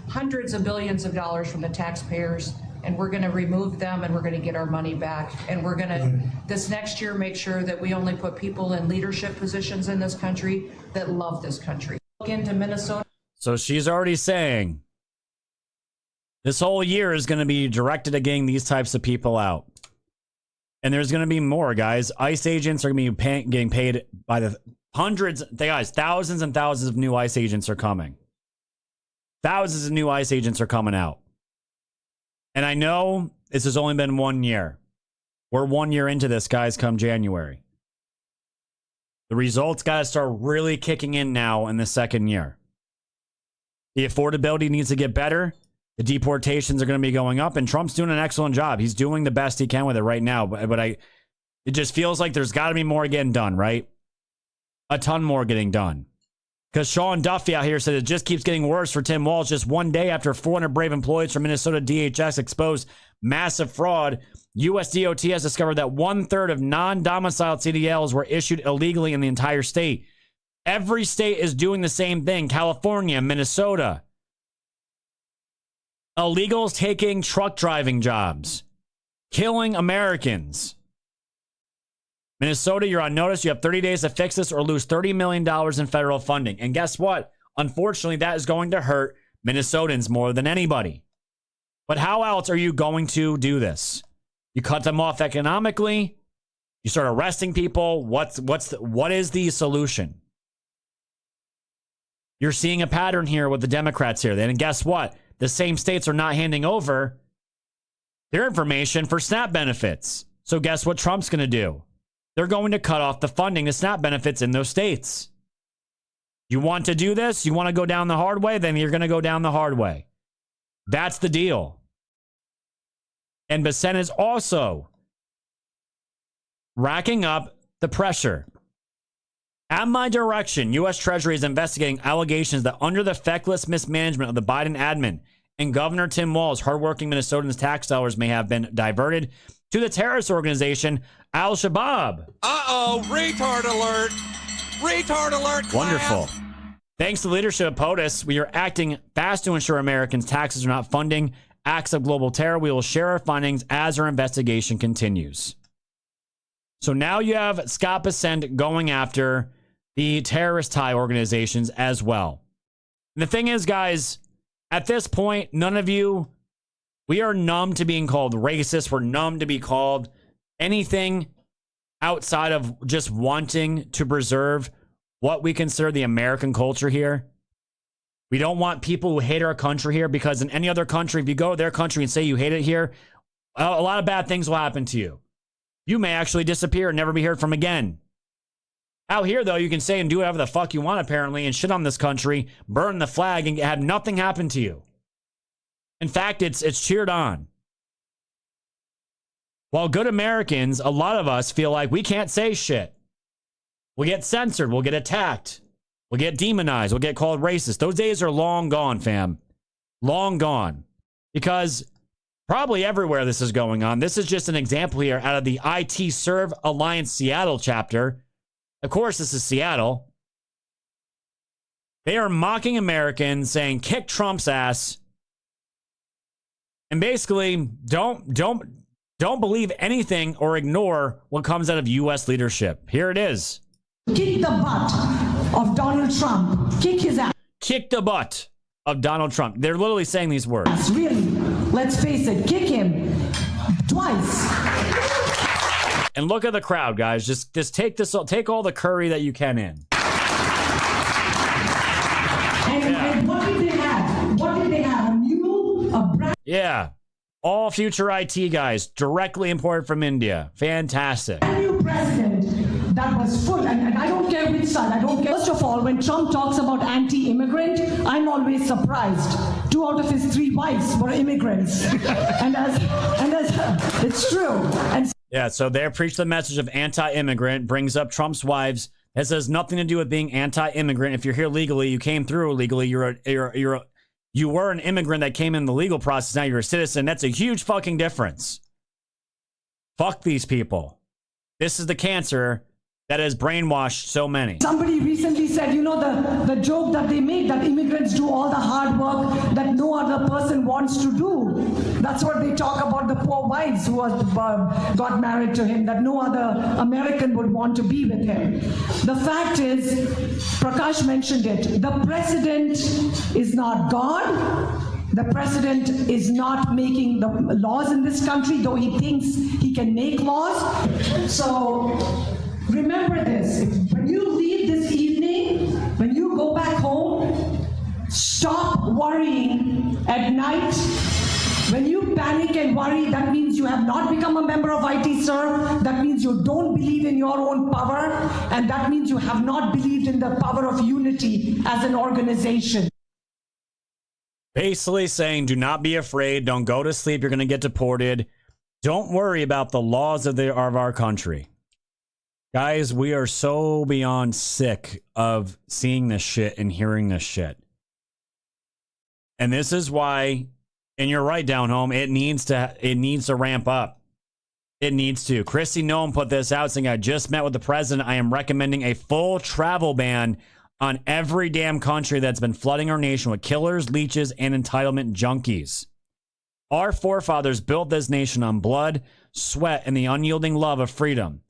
hundreds of billions of dollars from the taxpayers, and we're going to remove them and we're going to get our money back. And we're going to, this next year, make sure that we only put people in leadership positions in this country that love this country. Look into Minnesota. So she's already saying this whole year is going to be directed at getting these types of people out. And there's going to be more, guys. ICE agents are going to be getting paid by the hundreds, guys, thousands and thousands of new ICE agents are coming. Thousands of new ICE agents are coming out. And I know this has only been 1 year. We're 1 year into this, guys, come January. The results got to start really kicking in now in the second year. The affordability needs to get better. The deportations are going to be going up, and Trump's doing an excellent job. He's doing the best he can with it right now. But it just feels like there's got to be more getting done, right? A ton more getting done. Because Sean Duffy out here said it just keeps getting worse for Tim Walz. Just one day after 400 brave employees from Minnesota DHS exposed massive fraud, U.S. DOT has discovered that 1/3 of non-domiciled CDLs were issued illegally in the entire state. Every state is doing the same thing. California, Minnesota. Illegals taking truck driving jobs, killing Americans. Minnesota, you're on notice. You have 30 days to fix this or lose $30 million in federal funding. And guess what? Unfortunately, that is going to hurt Minnesotans more than anybody. But how else are you going to do this? You cut them off economically. You start arresting people. What is the solution? You're seeing a pattern here with the Democrats here. And guess what? The same states are not handing over their information for SNAP benefits. So guess what Trump's going to do? They're going to cut off the funding to SNAP benefits in those states. You want to do this? You want to go down the hard way? Then you're going to go down the hard way. That's the deal. And Bessent is also racking up the pressure. At my direction, U.S. Treasury is investigating allegations that under the feckless mismanagement of the Biden admin and Governor Tim Walz, hardworking Minnesotans' tax dollars may have been diverted to the terrorist organization Al-Shabaab. Uh-oh, retard alert. Retard alert, class. Wonderful. Thanks to the leadership of POTUS, we are acting fast to ensure Americans' taxes are not funding acts of global terror. We will share our findings as our investigation continues. So now you have Scott Bessent going after the terrorist tie organizations as well. And the thing is, guys, at this point, none of you, we are numb to being called racist. We're numb to be called anything outside of just wanting to preserve what we consider the American culture here. We don't want people who hate our country here, because in any other country, if you go to their country and say you hate it here, a lot of bad things will happen to you. You may actually disappear and never be heard from again. Out here, though, you can say and do whatever the fuck you want, apparently, and shit on this country, burn the flag, and have nothing happen to you. In fact, it's cheered on. While good Americans, a lot of us feel like we can't say shit. We'll get censored. We'll get attacked. We'll get demonized. We'll get called racist. Those days are long gone, fam. Long gone. Because probably everywhere this is going on. This is just an example here out of the IT Serve Alliance Seattle chapter. Of course, this is Seattle. They are mocking Americans, saying, kick Trump's ass. And basically, don't believe anything or ignore what comes out of U.S. leadership. Here it is. Kick the butt of Donald Trump. Kick his ass. Kick the butt of Donald Trump. They're literally saying these words. Really? Let's face it. Kick him twice. And look at the crowd, guys. Just take all the curry that you can in. And what did they have? What did they have? A brand. Yeah. All future IT guys directly imported from India. Fantastic. New president that was full, and I don't care which side. I don't care. First of all, when Trump talks about anti-immigrant, I'm always surprised. 2 out of his 3 wives were immigrants, and as it's true. And yeah, so they preach the message of anti-immigrant, brings up Trump's wives. This has nothing to do with being anti-immigrant. If you're here legally, you came through illegally. You were an immigrant that came in the legal process. Now you're a citizen. That's a huge fucking difference. Fuck these people. This is the cancer that has brainwashed so many. Somebody recently said, you know, the joke that they make, that immigrants do all the hard work that no other person wants to do. That's what they talk about the poor wives who got married to him, that no other American would want to be with him. The fact is, Prakash mentioned it, the president is not God. The president is not making the laws in this country, though he thinks he can make laws. So remember this, when you leave this evening, when you go back home, stop worrying at night. When you panic and worry, that means you have not become a member of IT Serve. That means you don't believe in your own power. And that means you have not believed in the power of unity as an organization. Basically saying, do not be afraid. Don't go to sleep. You're going to get deported. Don't worry about the laws of our country. Guys, we are so beyond sick of seeing this shit and hearing this shit. And this is why, and you're right, down home, it needs to ramp up. It needs to. Christy Noem put this out saying, I just met with the president. I am recommending a full travel ban on every damn country that's been flooding our nation with killers, leeches, and entitlement junkies. Our forefathers built this nation on blood, sweat, and the unyielding love of freedom.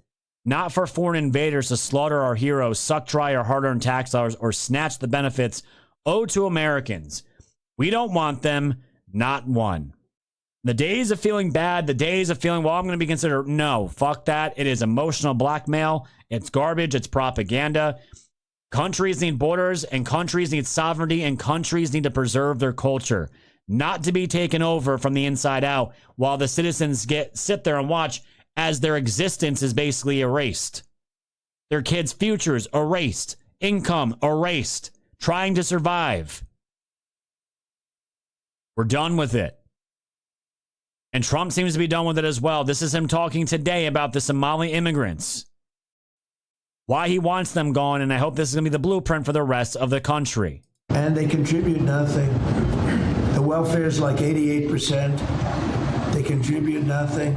Not for foreign invaders to slaughter our heroes, suck dry our hard-earned tax dollars, or snatch the benefits owed to Americans. We don't want them, not one. The days of feeling bad, the days of feeling, well, I'm going to be considered, no, fuck that. It is emotional blackmail. It's garbage. It's propaganda. Countries need borders, and countries need sovereignty, and countries need to preserve their culture, not to be taken over from the inside out while the citizens sit there and watch as their existence is basically erased. Their kids' futures erased. Income erased. Trying to survive. We're done with it. And Trump seems to be done with it as well. This is him talking today about the Somali immigrants. Why he wants them gone, and I hope this is going to be the blueprint for the rest of the country. And they contribute nothing. The welfare is like 88%. They contribute nothing.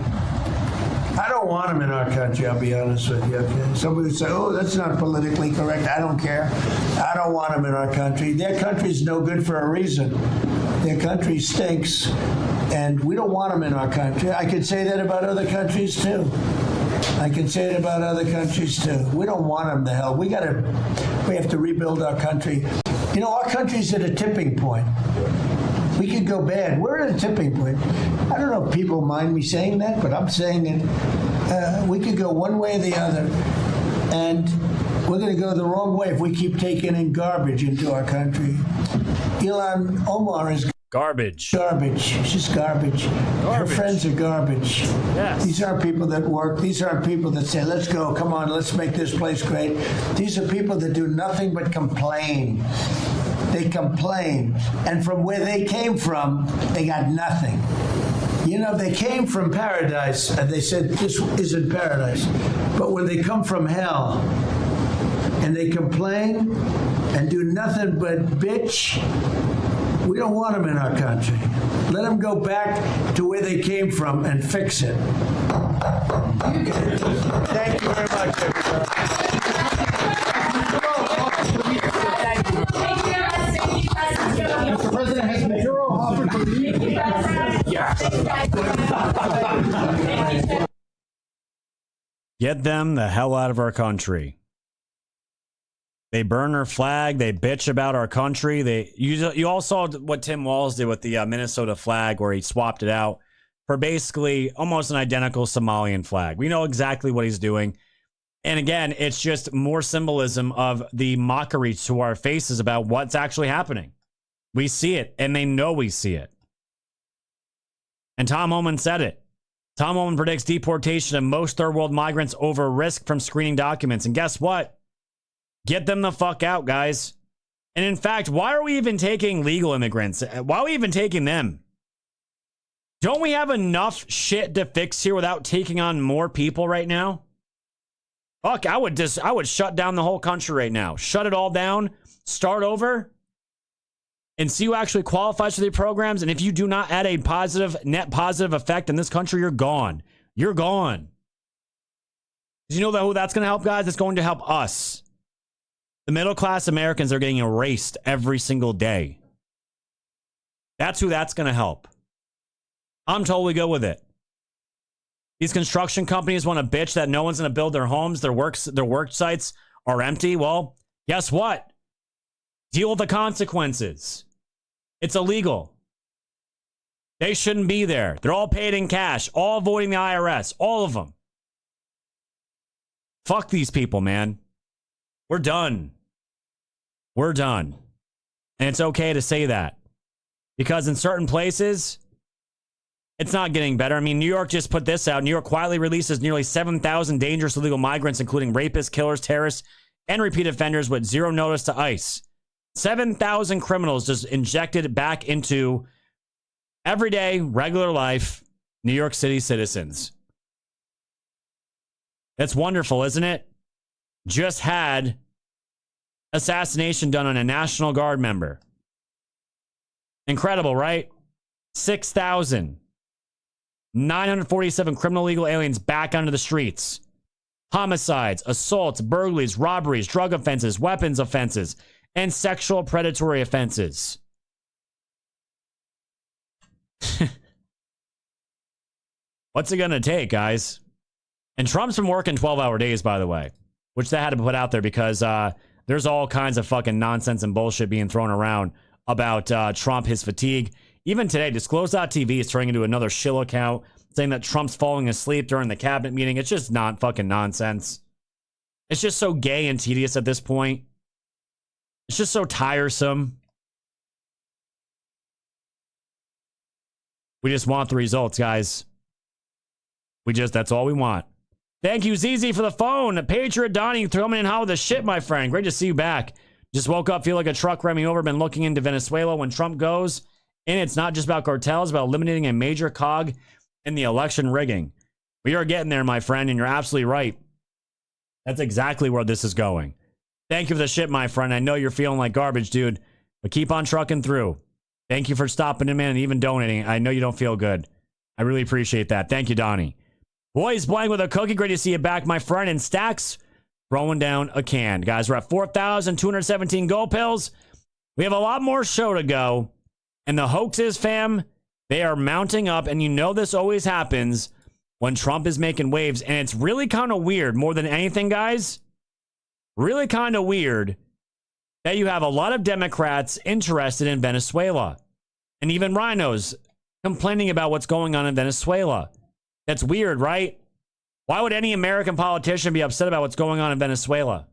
I don't want them in our country, I'll be honest with you. Okay? Somebody would say, oh, that's not politically correct. I don't care. I don't want them in our country. Their country's no good for a reason. Their country stinks, and we don't want them in our country. I could say that about other countries, too. I can say it about other countries, too. We don't want them to hell. We have to rebuild our country. You know, our country's at a tipping point. We could go bad. We're at a tipping point. I don't know if people mind me saying that, but I'm saying it. We could go one way or the other, and we're going to go the wrong way if we keep taking in garbage into our country. Ilhan Omar is garbage. Garbage. She's garbage. Her friends are garbage. Yes. These aren't people that work. These aren't people that say, let's go, come on, let's make this place great. These are people that do nothing but complain. They complain. And from where they came from, they got nothing. You know, they came from paradise, and they said, this isn't paradise. But when they come from hell, and they complain, and do nothing but bitch, we don't want them in our country. Let them go back to where they came from and fix it. Thank you very much, everybody. Mr. President, has Maduro offered to leave? Yeah. Get them the hell out of our country. They burn our flag. They bitch about our country. You all saw what Tim Walz did with the Minnesota flag, where he swapped it out for basically almost an identical Somalian flag. We know exactly what he's doing. And again, it's just more symbolism of the mockery to our faces about what's actually happening. We see it, and they know we see it. And Tom Homan said it. Tom Homan predicts deportation of most third world migrants over risk from screening documents. And guess what? Get them the fuck out, guys. And in fact, why are we even taking legal immigrants? Why are we even taking them? Don't we have enough shit to fix here without taking on more people right now? Fuck, I would shut down the whole country right now. Shut it all down, start over, and see who actually qualifies for the programs. And if you do not add a net positive effect in this country, you're gone. You're gone. Do you know who that's going to help, guys? It's going to help us. The middle-class Americans are getting erased every single day. That's who that's going to help. I'm totally good with it. These construction companies want to bitch that no one's going to build their homes. Their work sites are empty. Well, guess what? Deal with the consequences. It's illegal. They shouldn't be there. They're all paid in cash, all avoiding the IRS, all of them. Fuck these people, man. We're done. We're done. And it's okay to say that. Because in certain places, it's not getting better. I mean, New York just put this out. New York quietly releases nearly 7,000 dangerous illegal migrants, including rapists, killers, terrorists, and repeat offenders with zero notice to ICE. 7,000 criminals just injected back into everyday, regular life New York City citizens. That's wonderful, isn't it? just had assassination done on a National Guard member. Incredible, right? 6,947 criminal illegal aliens back onto the streets. Homicides, assaults, burglaries, robberies, drug offenses, weapons offenses, and sexual predatory offenses. What's it going to take, guys? And Trump's been working 12-hour days, by the way, which they had to put out there because there's all kinds of fucking nonsense and bullshit being thrown around about Trump, his fatigue. Even today, Disclose.tv is turning into another shill account saying that Trump's falling asleep during the cabinet meeting. It's just not fucking nonsense. It's just so gay and tedious at this point. It's just so tiresome. We just want the results, guys. That's all we want. Thank you, ZZ, for the phone. Patriot Donnie, throw in how the shit, my friend. Great to see you back. Just woke up, feel like a truck ran me over. Been looking into Venezuela when Trump goes. And it's not just about cartels, about eliminating a major cog in the election rigging. We are getting there, my friend, and you're absolutely right. That's exactly where this is going. Thank you for the shit, my friend. I know you're feeling like garbage, dude, but keep on trucking through. Thank you for stopping in, man, and even donating. I know you don't feel good. I really appreciate that. Thank you, Donnie. Boys, playing with a cookie. Great to see you back, my friend. And Stacks throwing down a can. Guys, we're at 4,217 gold pills. We have a lot more show to go. And the Hoaxes, fam, they are mounting up. And you know this always happens when Trump is making waves. And it's really kind of weird, more than anything, guys. Really kind of weird that you have a lot of Democrats interested in Venezuela. And even rhinos complaining about what's going on in Venezuela. That's weird, right? Why would any American politician be upset about what's going on in Venezuela?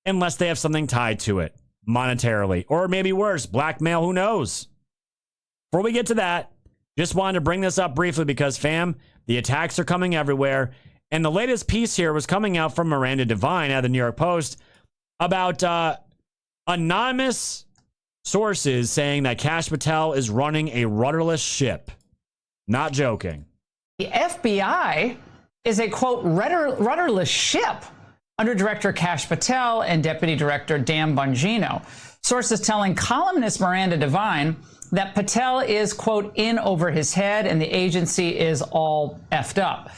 Unless they have something tied to it, monetarily. Or maybe worse, blackmail, who knows? Before we get to that, just wanted to bring this up briefly because, fam, the attacks are coming everywhere. And the latest piece here was coming out from Miranda Devine at the New York Post about anonymous sources saying that Kash Patel is running a rudderless ship. Not joking. The FBI is a, quote, rudderless ship under Director Kash Patel and Deputy Director Dan Bongino. Sources telling columnist Miranda Devine that Patel is, quote, in over his head and the agency is all effed up.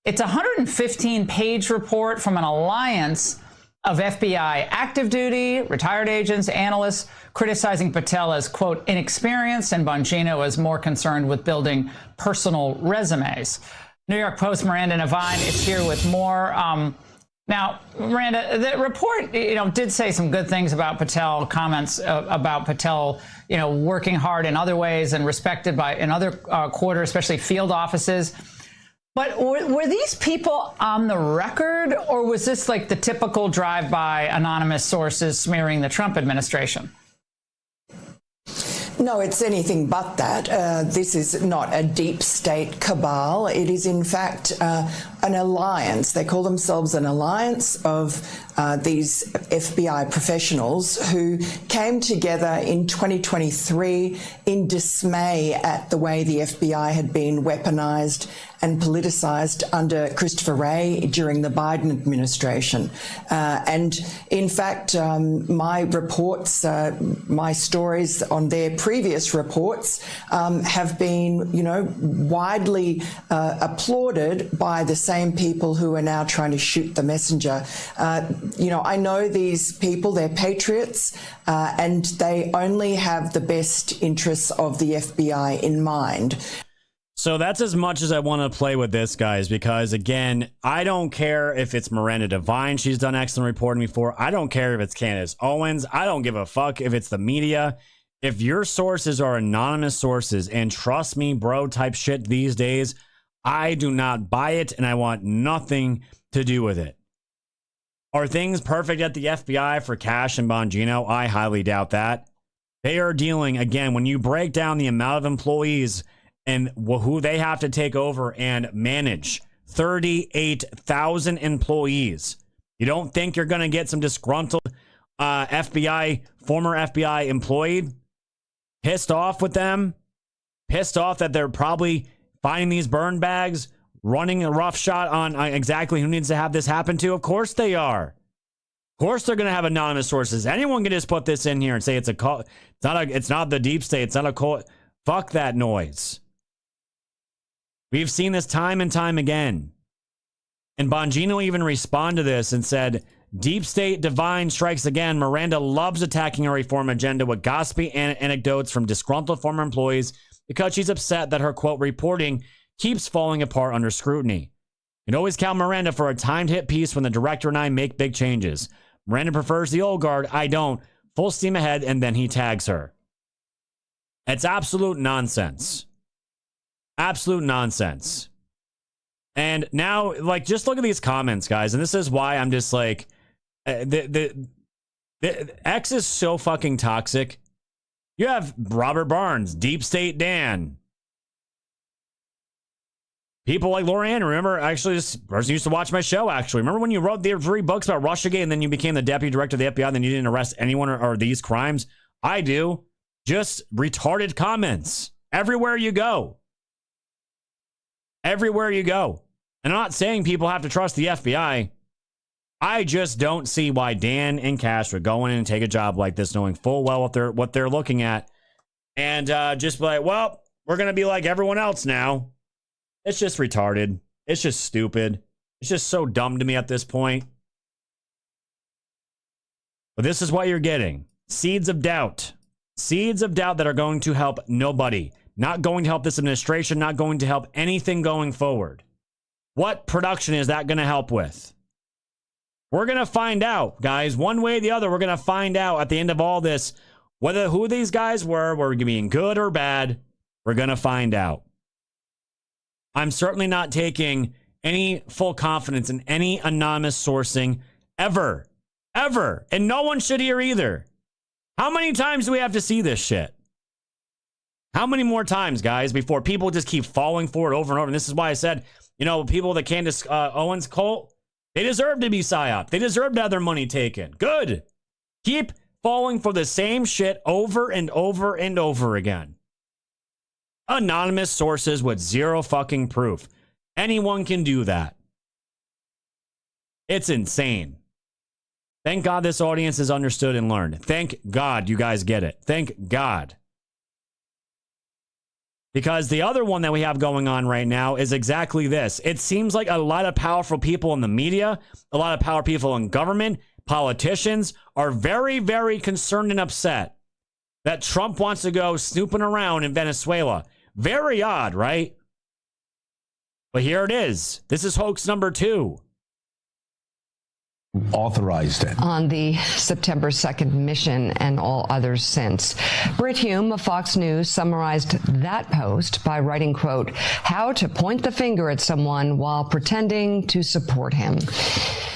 It's a 115-page report from an alliance of FBI active duty, retired agents, analysts, criticizing Patel as, quote, inexperienced and Bongino as more concerned with building personal resumes. New York Post Miranda Devine is here with more. Now, Miranda, the report, did say some good things about Patel, comments about Patel, working hard in other ways and respected in other quarters, especially field offices. But were these people on the record, or was this like the typical drive-by anonymous sources smearing the Trump administration? No, it's anything but that. This is not a deep state cabal. It is, in fact, an alliance. They call themselves an alliance of these FBI professionals who came together in 2023 in dismay at the way the FBI had been weaponized and politicized under Christopher Wray during the Biden administration. And in fact, my reports, my stories on their previous reports have been, widely applauded by the same people who are now trying to shoot the messenger. I know these people, they're patriots, and they only have the best interests of the FBI in mind. So that's as much as I want to play with this, guys, because, again, I don't care if it's Miranda Devine. She's done excellent reporting before. I don't care if it's Candace Owens. I don't give a fuck if it's the media. If your sources are anonymous sources, and trust me, bro, type shit these days, I do not buy it, and I want nothing to do with it. Are things perfect at the FBI for Kash and Bongino? I highly doubt that. They are dealing, again, when you break down the amount of employees and who they have to take over and manage, 38,000 employees. You don't think you're going to get some disgruntled former FBI employee pissed off with them, pissed off that they're probably finding these burn bags, running a rough shot on exactly who needs to have this happen to? Of course they are. Of course they're going to have anonymous sources. Anyone can just put this in here and say it's a cult. It's not the deep state. It's not a cult. Fuck that noise. We've seen this time and time again. And Bongino even responded to this and said, deep state divine strikes again. Miranda loves attacking her reform agenda with gossipy anecdotes from disgruntled former employees because she's upset that her, quote, reporting keeps falling apart under scrutiny. You can always count Miranda for a timed hit piece when the director and I make big changes. Miranda prefers the old guard. I don't. Full steam ahead, and then he tags her. It's absolute nonsense. Absolute nonsense. And now, like, just look at these comments, guys. And this is why I'm just like, the X is so fucking toxic. You have Robert Barnes, Deep State Dan. People like Lorianne, remember, actually, this person used to watch my show, actually. Remember when you wrote the 3 books about Russiagate and then you became the deputy director of the FBI and then you didn't arrest anyone or these crimes? I do. Just retarded comments. Everywhere you go. Everywhere you go. And I'm not saying people have to trust the FBI. I just don't see why Dan and Cash would go in and take a job like this, knowing full well what they're looking at, and just be like, well, we're going to be like everyone else now. It's just retarded. It's just stupid. It's just so dumb to me at this point. But this is what you're getting. Seeds of doubt. Seeds of doubt that are going to help nobody. Not going to help this administration. Not going to help anything going forward. What production is that going to help with? We're going to find out, guys. One way or the other, we're going to find out at the end of all this who these guys were being good or bad. We're going to find out. I'm certainly not taking any full confidence in any anonymous sourcing ever. Ever. And no one should here either. How many times do we have to see this shit? How many more times, guys, before people just keep falling for it over and over? And this is why I said, people that Candace Owens cult, they deserve to be psyop. They deserve to have their money taken. Good. Keep falling for the same shit over and over and over again. Anonymous sources with zero fucking proof. Anyone can do that. It's insane. Thank God this audience has understood and learned. Thank God you guys get it. Thank God. Because the other one that we have going on right now is exactly this. It seems like a lot of powerful people in the media, a lot of powerful people in government, politicians are very, very concerned and upset that Trump wants to go snooping around in Venezuela. Very odd, right? But here it is. This is hoax number 2. Authorized it. On the September 2nd mission and all others since. Brit Hume of Fox News summarized that post by writing, quote, how to point the finger at someone while pretending to support him.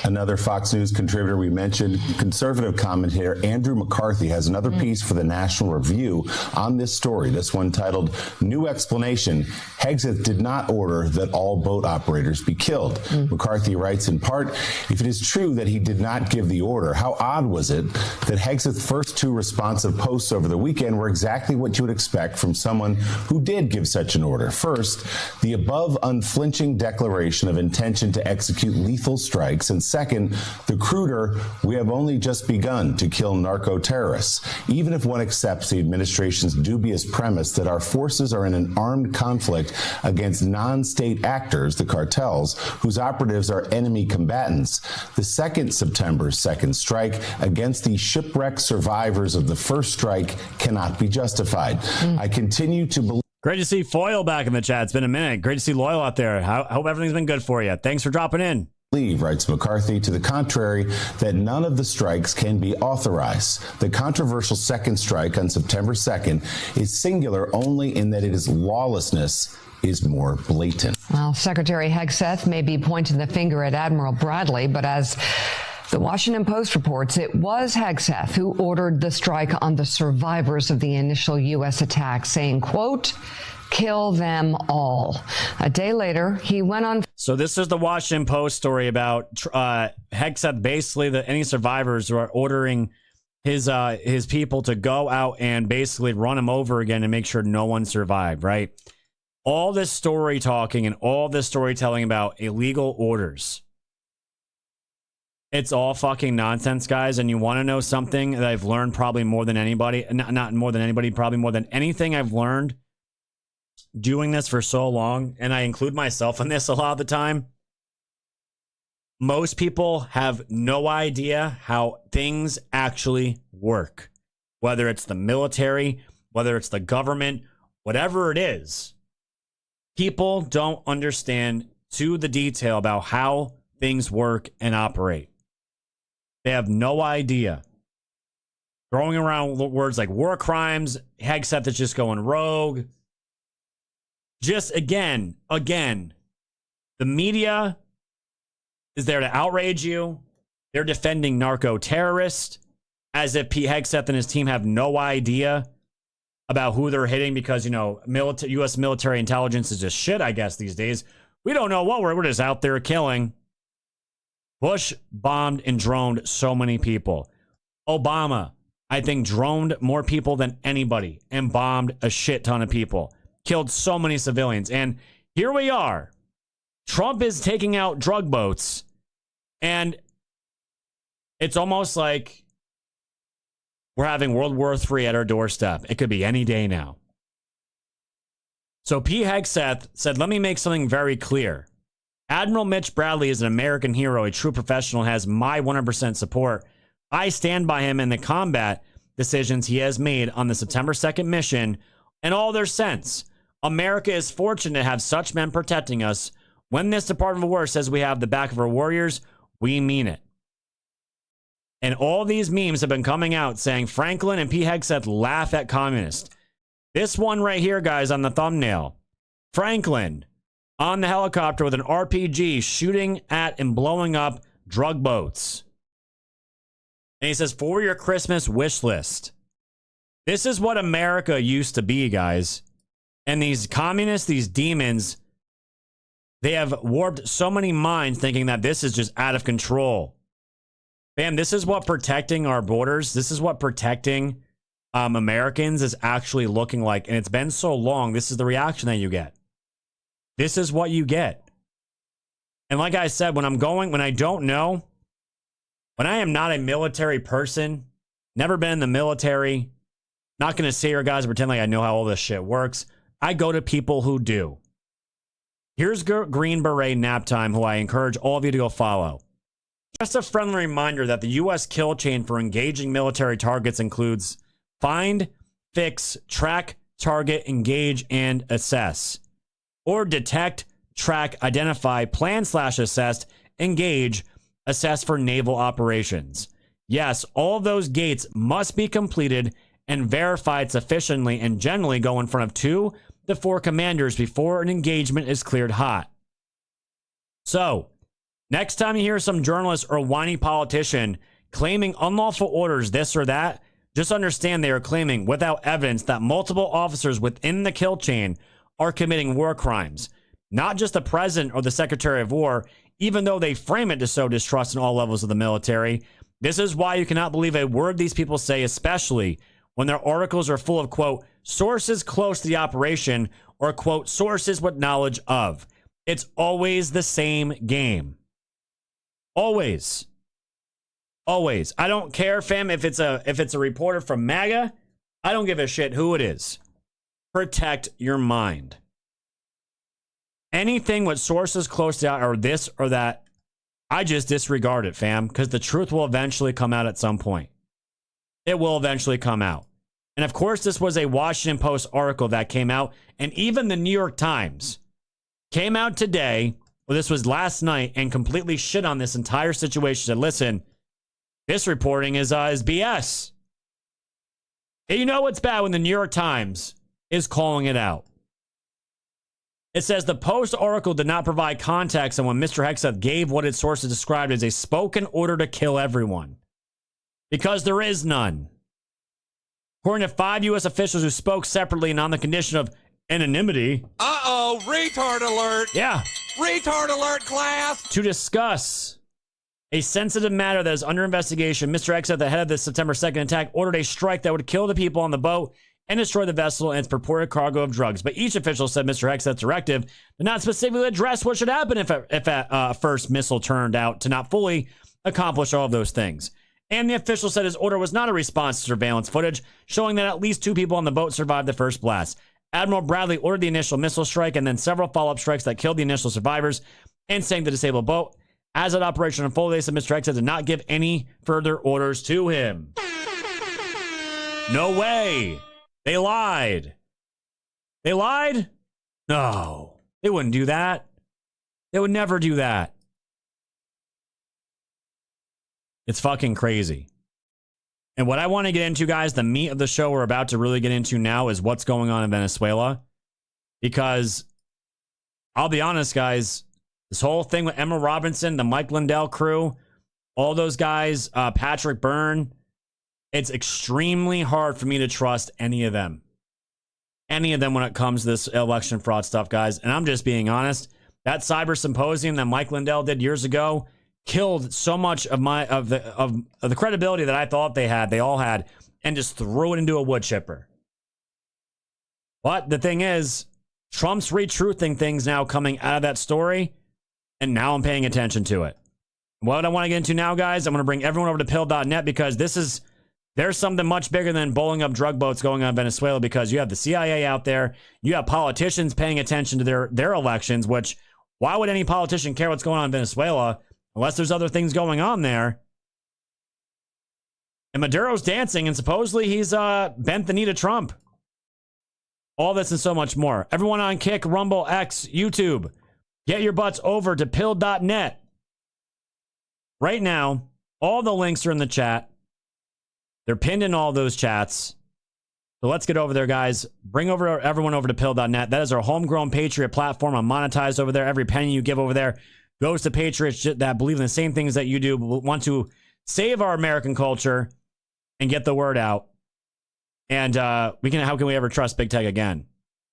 Another Fox News contributor we mentioned, conservative commentator Andrew McCarthy, has another piece for the National Review on this story. This one titled, New Explanation, Hegseth did not order that all boat operators be killed. McCarthy writes in part, if it is true that he did not give the order, how odd was it that Hegseth's first 2 responsive posts over the weekend were exactly what you would expect from someone who did give such an order. First, the above unflinching declaration of intention to execute lethal strikes, and second, the cruder, we have only just begun to kill narco-terrorists. Even if one accepts the administration's dubious premise that our forces are in an armed conflict against non-state actors, the cartels, whose operatives are enemy combatants, the second September 2nd strike against the shipwrecked survivors of the first strike cannot be justified. I continue to believe. Great to see Foil back in the chat. It's been a minute. Great to see Loyal out there. I hope everything's been good for you. Thanks for dropping in. Writes McCarthy, to the contrary, that none of the strikes can be authorized. The controversial second strike on September 2nd is singular only in that it is lawlessness is more blatant. Well, Secretary Hegseth may be pointing the finger at Admiral Bradley, but as the Washington Post reports, it was Hegseth who ordered the strike on the survivors of the initial U.S. attack, saying, quote, kill them all. A day later, he went on. So this is the Washington Post story about Hegseth, basically any survivors who are ordering his people to go out and basically run him over again and make sure no one survived, right? All this story talking and all this storytelling about illegal orders. It's all fucking nonsense, guys. And you want to know something that I've learned probably more than anybody, not more than anybody, probably more than anything I've learned doing this for so long, and I include myself in this a lot of the time. Most people have no idea how things actually work, whether it's the military, whether it's the government, whatever it is. People don't understand to the detail about how things work and operate. They have no idea. Throwing around words like war crimes, Hegseth is just going rogue. Just again, the media is there to outrage you. They're defending narco-terrorists as if Pete Hegseth and his team have no idea about who they're hitting because, you know, U.S. military intelligence is just shit, I guess, these days. We don't know what we're just out there killing. Bush bombed and droned so many people. Obama, I think, droned more people than anybody and bombed a shit ton of people. Killed so many civilians. And here we are. Trump is taking out drug boats. And it's almost like we're having World War III at our doorstep. It could be any day now. So Pete Hegseth said, let me make something very clear. Admiral Mitch Bradley is an American hero, a true professional, has my 100% support. I stand by him in the combat decisions he has made on the September 2nd mission and all their sense. America is fortunate to have such men protecting us. When this Department of War says we have the back of our warriors, we mean it. And all these memes have been coming out saying Franklin and Pete Hegseth laugh at communists. This one right here, guys, on the thumbnail. Franklin on the helicopter with an RPG shooting at and blowing up drug boats. And he says, for your Christmas wish list. This is what America used to be, guys. And these communists, these demons, they have warped so many minds thinking that this is just out of control. Fam, this is what protecting our borders, this is what protecting Americans is actually looking like. And it's been so long, this is the reaction that you get. This is what you get. And like I said, when I don't know, when I am not a military person, never been in the military, not going to sit here, guys, pretend like I know how all this shit works. I go to people who do. Here's Green Beret Nap Time, who I encourage all of you to go follow. Just a friendly reminder that the U.S. kill chain for engaging military targets includes find, fix, track, target, engage, and assess. Or detect, track, identify, plan/assess, engage, assess for naval operations. Yes, all of those gates must be completed and verified sufficiently and generally go in front of 2 to 4 commanders before an engagement is cleared hot. So, next time you hear some journalist or whiny politician claiming unlawful orders, this or that, just understand they are claiming without evidence that multiple officers within the kill chain are committing war crimes. Not just the president or the secretary of war, even though they frame it to sow distrust in all levels of the military. This is why you cannot believe a word these people say, especially when their articles are full of, quote, sources close to the operation or, quote, sources with knowledge of. It's always the same game. Always. Always. I don't care, fam, if it's a reporter from MAGA. I don't give a shit who it is. Protect your mind. Anything with sources close to or this or that, I just disregard it, fam, because the truth will eventually come out at some point. It will eventually come out. And of course, this was a Washington Post article that came out, and even the New York Times came out today, or this was last night, and completely shit on this entire situation. Said, listen, this reporting is BS. And you know what's bad when the New York Times is calling it out. It says the Post article did not provide context on when Mr. Hegseth gave what its sources described as a spoken order to kill everyone. Because there is none. According to 5 U.S. officials who spoke separately and on the condition of anonymity. Uh-oh, retard alert. Yeah. Retard alert, class. To discuss a sensitive matter that is under investigation, Mr. Hegseth, the head of the September 2nd attack, ordered a strike that would kill the people on the boat and destroy the vessel and its purported cargo of drugs. But each official said Mr. Hegseth's directive did not specifically address what should happen if a first missile turned out to not fully accomplish all of those things. And the official said his order was not a response to surveillance footage showing that at least 2 people on the boat survived the first blast. Admiral Bradley ordered the initial missile strike and then several follow-up strikes that killed the initial survivors and sank the disabled boat. As that operation unfolded, they said Mr. Hegseth did not give any further orders to him. No way. They lied. They lied? No. They wouldn't do that. They would never do that. It's fucking crazy. And what I want to get into, guys, the meat of the show we're about to really get into now is what's going on in Venezuela. Because I'll be honest, guys, this whole thing with Emma Robinson, the Mike Lindell crew, all those guys, Patrick Byrne, it's extremely hard for me to trust any of them. Any of them when it comes to this election fraud stuff, guys. And I'm just being honest. That cyber symposium that Mike Lindell did years ago killed so much of the credibility that I thought they all had, and just threw it into a wood chipper. But the thing is, Trump's retruthing things now coming out of that story, and now I'm paying attention to it. What I want to get into now, guys, I'm going to bring everyone over to pill.net because there's something much bigger than bowling up drug boats going on in Venezuela, because you have the CIA out there, you have politicians paying attention to their elections, which, why would any politician care what's going on in Venezuela unless there's other things going on there? And Maduro's dancing, and supposedly he's bent the knee to Trump. All this and so much more. Everyone on Kick, Rumble, X, YouTube, get your butts over to pill.net. Right now, all the links are in the chat. They're pinned in all those chats. So let's get over there, guys. Bring everyone over to pill.net. That is our homegrown Patriot platform. I'm monetized over there. Every penny you give over there goes to patriots that believe in the same things that you do, want to save our American culture and get the word out. And how can we ever trust Big Tech again?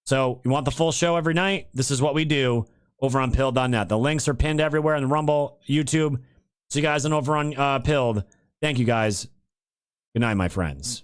So you want the full show every night? This is what we do over on pill.net. The links are pinned everywhere in the Rumble, YouTube. See you guys over on Pilled. Thank you, guys. Good night, my friends.